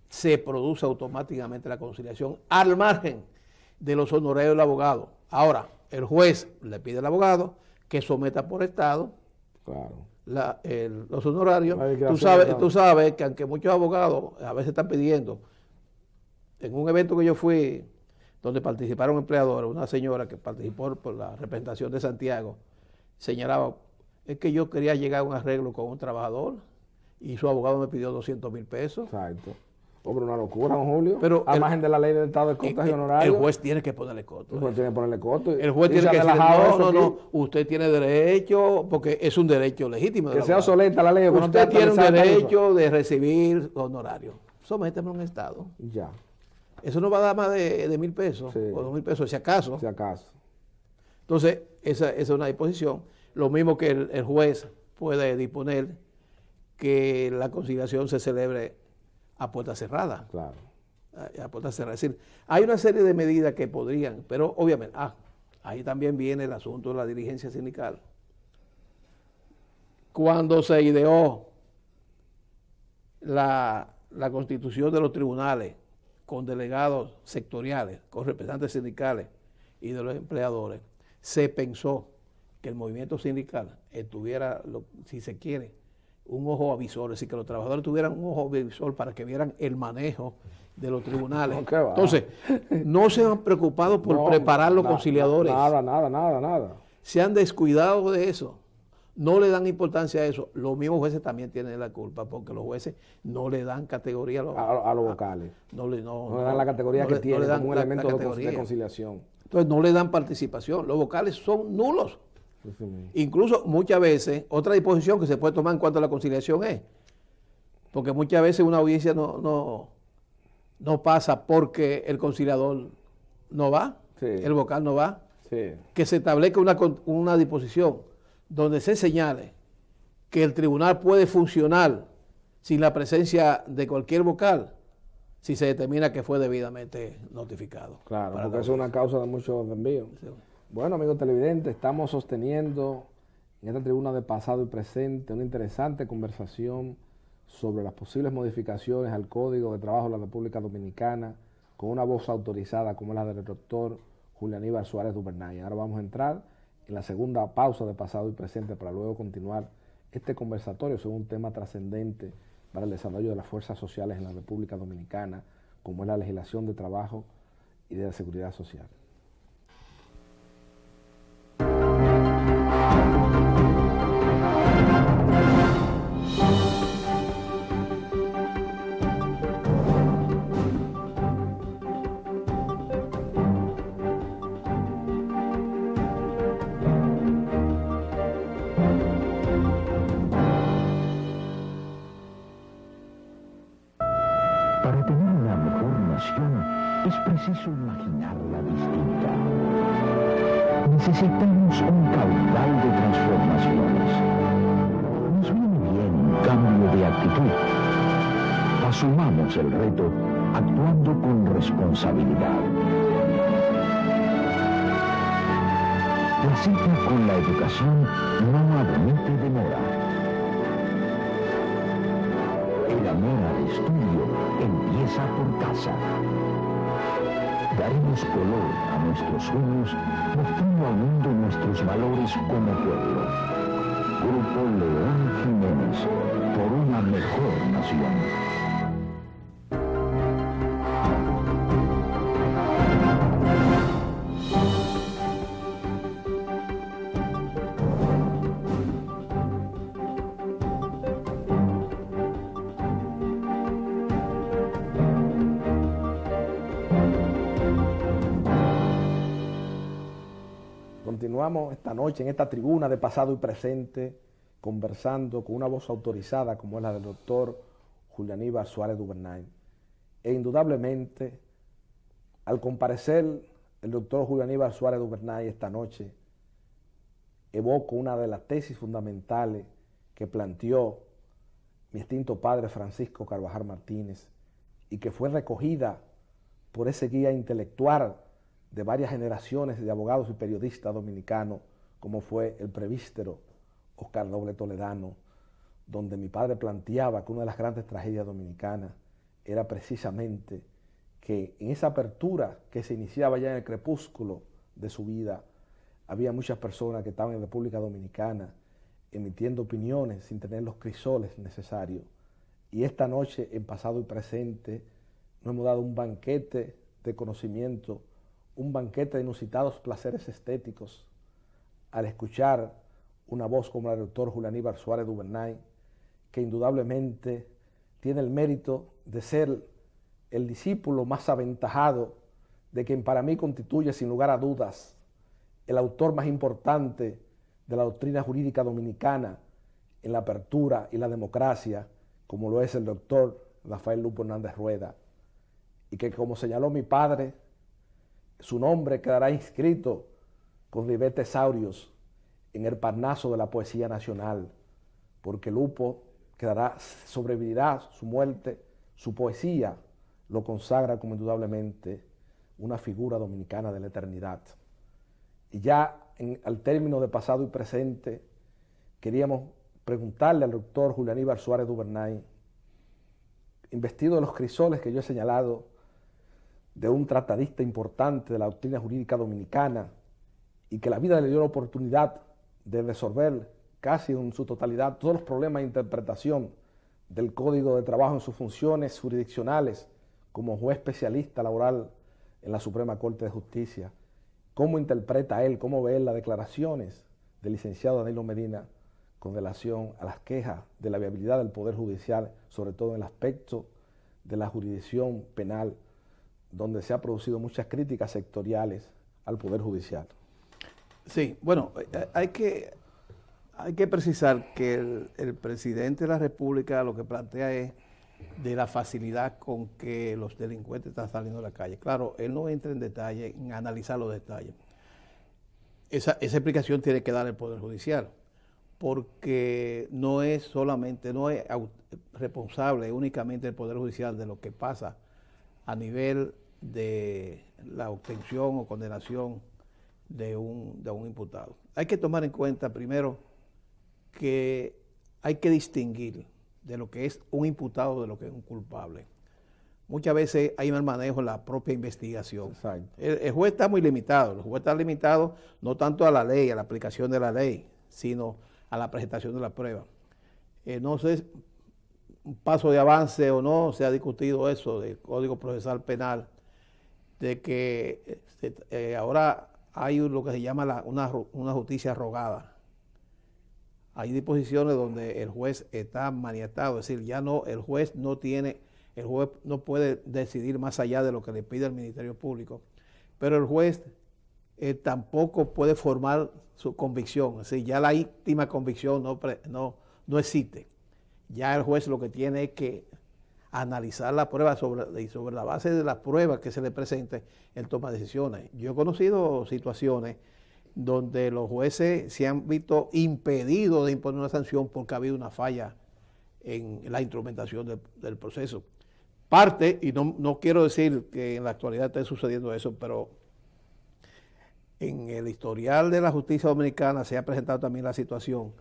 se produce automáticamente la conciliación al margen de los honorarios del abogado. Ahora, el juez le pide al abogado que someta por estado los honorarios. Tú sabes que aunque muchos abogados a veces están pidiendo, en un evento que yo fui, donde participaron empleadores, una señora que participó por la representación de Santiago, señalaba, es que yo quería llegar a un arreglo con un trabajador, y su abogado me pidió 200,000 pesos. Exacto. Hombre, una locura, don Julio. Pero a margen de la ley del Estado de cotas y honorarios. El juez tiene que ponerle costo. El juez tiene que ponerle costo. El juez tiene que decir, no, usted tiene derecho, porque es un derecho legítimo. Que sea obsoleta la ley. Usted tiene un derecho de recibir honorario. Sométeme a un Estado. Ya. Eso no va a dar más de 1,000 pesos, sí, o 2,000 pesos, si acaso. Si acaso. Entonces, esa es una disposición. Lo mismo que el juez puede disponer que la conciliación se celebre a puerta cerrada. Claro. A puerta cerrada. Es decir, hay una serie de medidas que podrían, pero obviamente, ahí también viene el asunto de la dirigencia sindical. Cuando se ideó la constitución de los tribunales con delegados sectoriales, con representantes sindicales y de los empleadores, se pensó que el movimiento sindical tuviera, si se quiere, un ojo avisor, es decir, que los trabajadores tuvieran un ojo avisor para que vieran el manejo de los tribunales. Entonces, no se han preocupado por preparar los conciliadores. Nada. Se han descuidado de eso. No le dan importancia a eso. Los mismos jueces también tienen la culpa, porque los jueces no le dan categoría a los vocales. No le dan la categoría que tienen como un elemento de conciliación. Entonces, no le dan participación. Los vocales son nulos. Incluso muchas veces, otra disposición que se puede tomar en cuanto a la conciliación es, porque muchas veces una audiencia no pasa porque el conciliador no va, el vocal no va, que se establezca una disposición donde se señale que el tribunal puede funcionar sin la presencia de cualquier vocal si se determina que fue debidamente notificado. Claro, porque eso es una causa de muchos envíos. Sí. Bueno, amigos televidentes, estamos sosteniendo en esta tribuna de pasado y presente una interesante conversación sobre las posibles modificaciones al Código de Trabajo de la República Dominicana con una voz autorizada como la del doctor Julio Aníbal Suárez Duvernay. Ahora vamos a entrar en la segunda pausa de pasado y presente para luego continuar este conversatorio sobre un tema trascendente para el desarrollo de las fuerzas sociales en la República Dominicana, como es la legislación de trabajo y de la seguridad social. Es preciso imaginarla distinta. Necesitamos un caudal de transformaciones. Nos viene bien un cambio de actitud. Asumamos el reto actuando con responsabilidad. La cita con la educación no admite demora. El amor al estudio empieza por casa. Daremos color a nuestros sueños, mostrando al mundo nuestros valores como pueblo. Grupo León Jiménez, por una mejor nación. Continuamos esta noche en esta tribuna de pasado y presente, conversando con una voz autorizada como es la del doctor Julio Aníbal Suárez Duvernay. E indudablemente, al comparecer el doctor Julio Aníbal Suárez Duvernay esta noche, evoco una de las tesis fundamentales que planteó mi extinto padre Francisco Carvajal Martínez y que fue recogida por ese guía intelectual de varias generaciones de abogados y periodistas dominicanos, como fue el presbítero Oscar Doble Toledano, donde mi padre planteaba que una de las grandes tragedias dominicanas era precisamente que en esa apertura que se iniciaba ya en el crepúsculo de su vida, había muchas personas que estaban en República Dominicana emitiendo opiniones sin tener los crisoles necesarios. Y esta noche, en pasado y presente, nos hemos dado un banquete de conocimiento, un banquete de inusitados placeres estéticos, al escuchar una voz como la del doctor Julio Aníbal Suárez Duvernay, que indudablemente tiene el mérito de ser el discípulo más aventajado de quien para mí constituye, sin lugar a dudas, el autor más importante de la doctrina jurídica dominicana en la apertura y la democracia, como lo es el doctor Rafael Lupo Hernández Rueda, y que, como señaló mi padre, su nombre quedará inscrito con ribetes áureos en el Parnaso de la poesía nacional, porque Lupo sobrevivirá su muerte, su poesía lo consagra como indudablemente una figura dominicana de la eternidad. Y ya al término de pasado y presente, queríamos preguntarle al doctor Julio Aníbal Suárez Duvernay, investido de los crisoles que yo he señalado, de un tratadista importante de la doctrina jurídica dominicana y que la vida le dio la oportunidad de resolver casi en su totalidad todos los problemas de interpretación del Código de Trabajo en sus funciones jurisdiccionales como juez especialista laboral en la Suprema Corte de Justicia. ¿Cómo interpreta él, cómo ve él las declaraciones del licenciado Danilo Medina con relación a las quejas de la viabilidad del Poder Judicial, sobre todo en el aspecto de la jurisdicción penal, donde se han producido muchas críticas sectoriales al Poder Judicial? Sí, bueno, hay que precisar que el presidente de la República lo que plantea es de la facilidad con que los delincuentes están saliendo a la calle. Claro, él no entra en detalle, en analizar los detalles. Esa explicación tiene que dar el Poder Judicial, porque no es responsable únicamente el Poder Judicial de lo que pasa a nivel de la obtención o condenación de un imputado. Hay que tomar en cuenta primero que hay que distinguir de lo que es un imputado de lo que es un culpable. Muchas veces hay mal manejo en la propia investigación. El juez está muy limitado. El juez está limitado no tanto a la ley, a la aplicación de la ley, sino a la presentación de la prueba. No sé un paso de avance o no, se ha discutido eso del Código Procesal Penal, de que ahora hay lo que se llama una justicia rogada. Hay disposiciones donde el juez está maniatado, es decir, el juez no puede decidir más allá de lo que le pide el Ministerio Público, pero el juez tampoco puede formar su convicción, es decir, ya la íntima convicción no existe. Ya el juez lo que tiene es que analizar la prueba y sobre la base de las pruebas que se le presente, él toma decisiones. Yo he conocido situaciones donde los jueces se han visto impedidos de imponer una sanción porque ha habido una falla en la instrumentación del proceso. Parte, y no quiero decir que en la actualidad esté sucediendo eso, pero en el historial de la justicia dominicana se ha presentado también la situación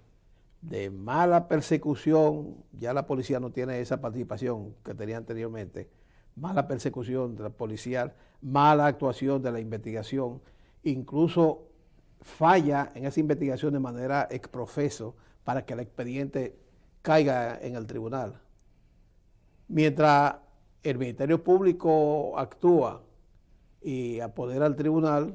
de mala persecución, ya la policía no tiene esa participación que tenía anteriormente, mala persecución de la policial, mala actuación de la investigación, incluso falla en esa investigación de manera ex profeso para que el expediente caiga en el tribunal. Mientras el Ministerio Público actúa y apodera al tribunal,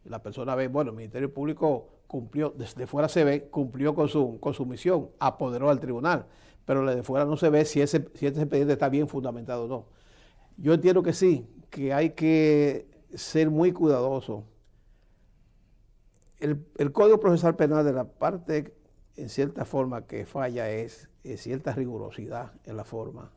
la persona ve, bueno, el Ministerio Público cumplió, desde fuera se ve, cumplió con su misión, apoderó al tribunal, pero desde fuera no se ve si ese expediente está bien fundamentado o no. Yo entiendo que sí, que hay que ser muy cuidadoso. El Código Procesal Penal, de la parte, en cierta forma, que falla es cierta rigurosidad en la forma.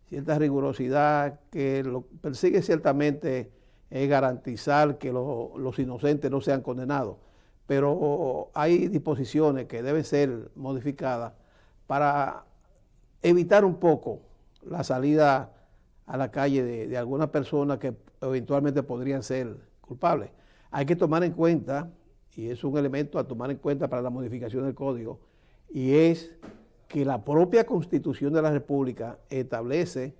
Cierta rigurosidad que lo persigue ciertamente es garantizar que los inocentes no sean condenados. Pero hay disposiciones que deben ser modificadas para evitar un poco la salida a la calle de algunas personas que eventualmente podrían ser culpables. Hay que tomar en cuenta, y es un elemento a tomar en cuenta para la modificación del código, y es que la propia Constitución de la República establece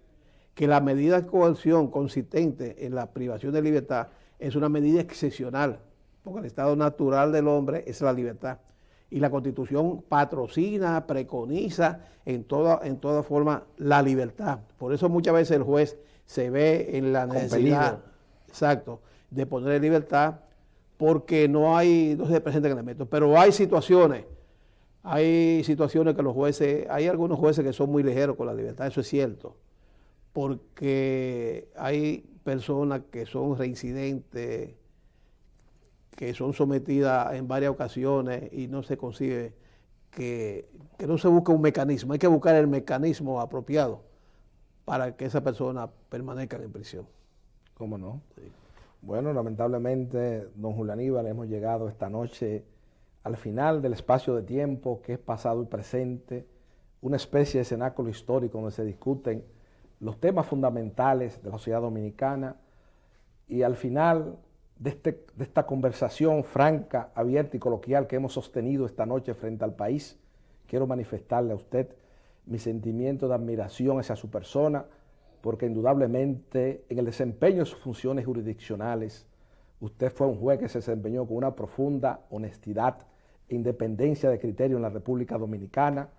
que la medida de coerción consistente en la privación de libertad es una medida excepcional, porque el estado natural del hombre es la libertad. Y la Constitución patrocina, preconiza en toda forma la libertad. Por eso muchas veces el juez se ve en la necesidad, exacto, de poner en libertad, porque no se presenta en el elemento. Pero hay situaciones que los jueces, hay algunos jueces que son muy ligeros con la libertad, eso es cierto, porque hay personas que son reincidentes, que son sometidas en varias ocasiones y no se consigue que no se busca un mecanismo, hay que buscar el mecanismo apropiado para que esa persona permanezca en prisión. ¿Cómo no? Sí. Bueno, lamentablemente, don Julio Aníbal, hemos llegado esta noche al final del espacio de tiempo que es pasado y presente, una especie de cenáculo histórico donde se discuten los temas fundamentales de la sociedad dominicana, y al final de esta conversación franca, abierta y coloquial que hemos sostenido esta noche frente al país, quiero manifestarle a usted mi sentimiento de admiración hacia su persona, porque indudablemente en el desempeño de sus funciones jurisdiccionales, usted fue un juez que se desempeñó con una profunda honestidad e independencia de criterio en la República Dominicana.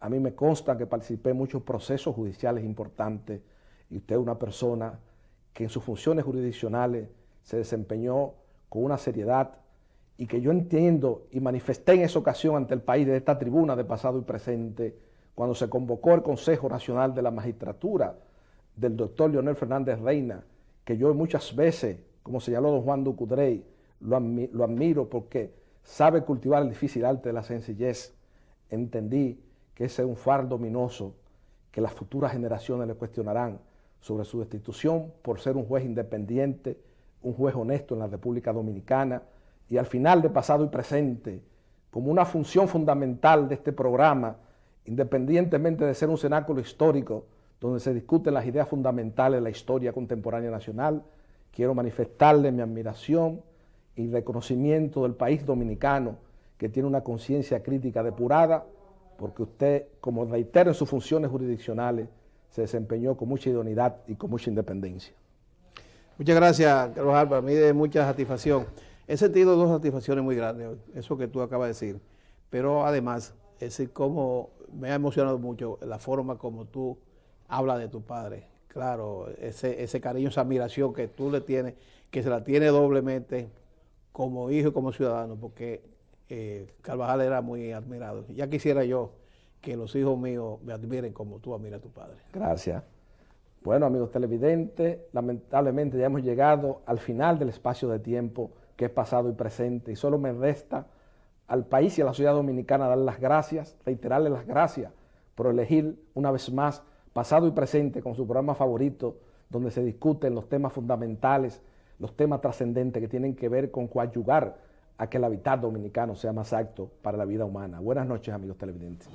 A mí me consta que participé en muchos procesos judiciales importantes, y usted es una persona que en sus funciones jurisdiccionales se desempeñó con una seriedad, y que yo entiendo y manifesté en esa ocasión ante el país de esta tribuna de pasado y presente, cuando se convocó el Consejo Nacional de la Magistratura del doctor Leonel Fernández Reina, que yo muchas veces, como señaló don Juan Ducudrey, lo admiro porque sabe cultivar el difícil arte de la sencillez. Entendí que ese es un fardo ominoso que las futuras generaciones le cuestionarán sobre su destitución por ser un juez independiente, un juez honesto en la República Dominicana, y al final de pasado y presente, como una función fundamental de este programa, independientemente de ser un cenáculo histórico donde se discuten las ideas fundamentales de la historia contemporánea nacional, quiero manifestarle mi admiración y reconocimiento del país dominicano, que tiene una conciencia crítica depurada, porque usted, como reitero en sus funciones jurisdiccionales, se desempeñó con mucha idoneidad y con mucha independencia. Muchas gracias, Carvajal, para mí de mucha satisfacción. He sentido dos satisfacciones muy grandes, eso que tú acabas de decir, pero además, es decir, como me ha emocionado mucho la forma como tú hablas de tu padre. Claro, ese cariño, esa admiración que tú le tienes, que se la tiene doblemente como hijo y como ciudadano, porque Carvajal era muy admirado. Ya quisiera yo que los hijos míos me admiren como tú admiras a tu padre. Gracias. Bueno, amigos televidentes, lamentablemente ya hemos llegado al final del espacio de tiempo que es pasado y presente, y solo me resta al país y a la sociedad dominicana darle las gracias, reiterarle las gracias por elegir una vez más pasado y presente con su programa favorito, donde se discuten los temas fundamentales, los temas trascendentes que tienen que ver con coadyuvar a que el hábitat dominicano sea más apto para la vida humana. Buenas noches, amigos televidentes.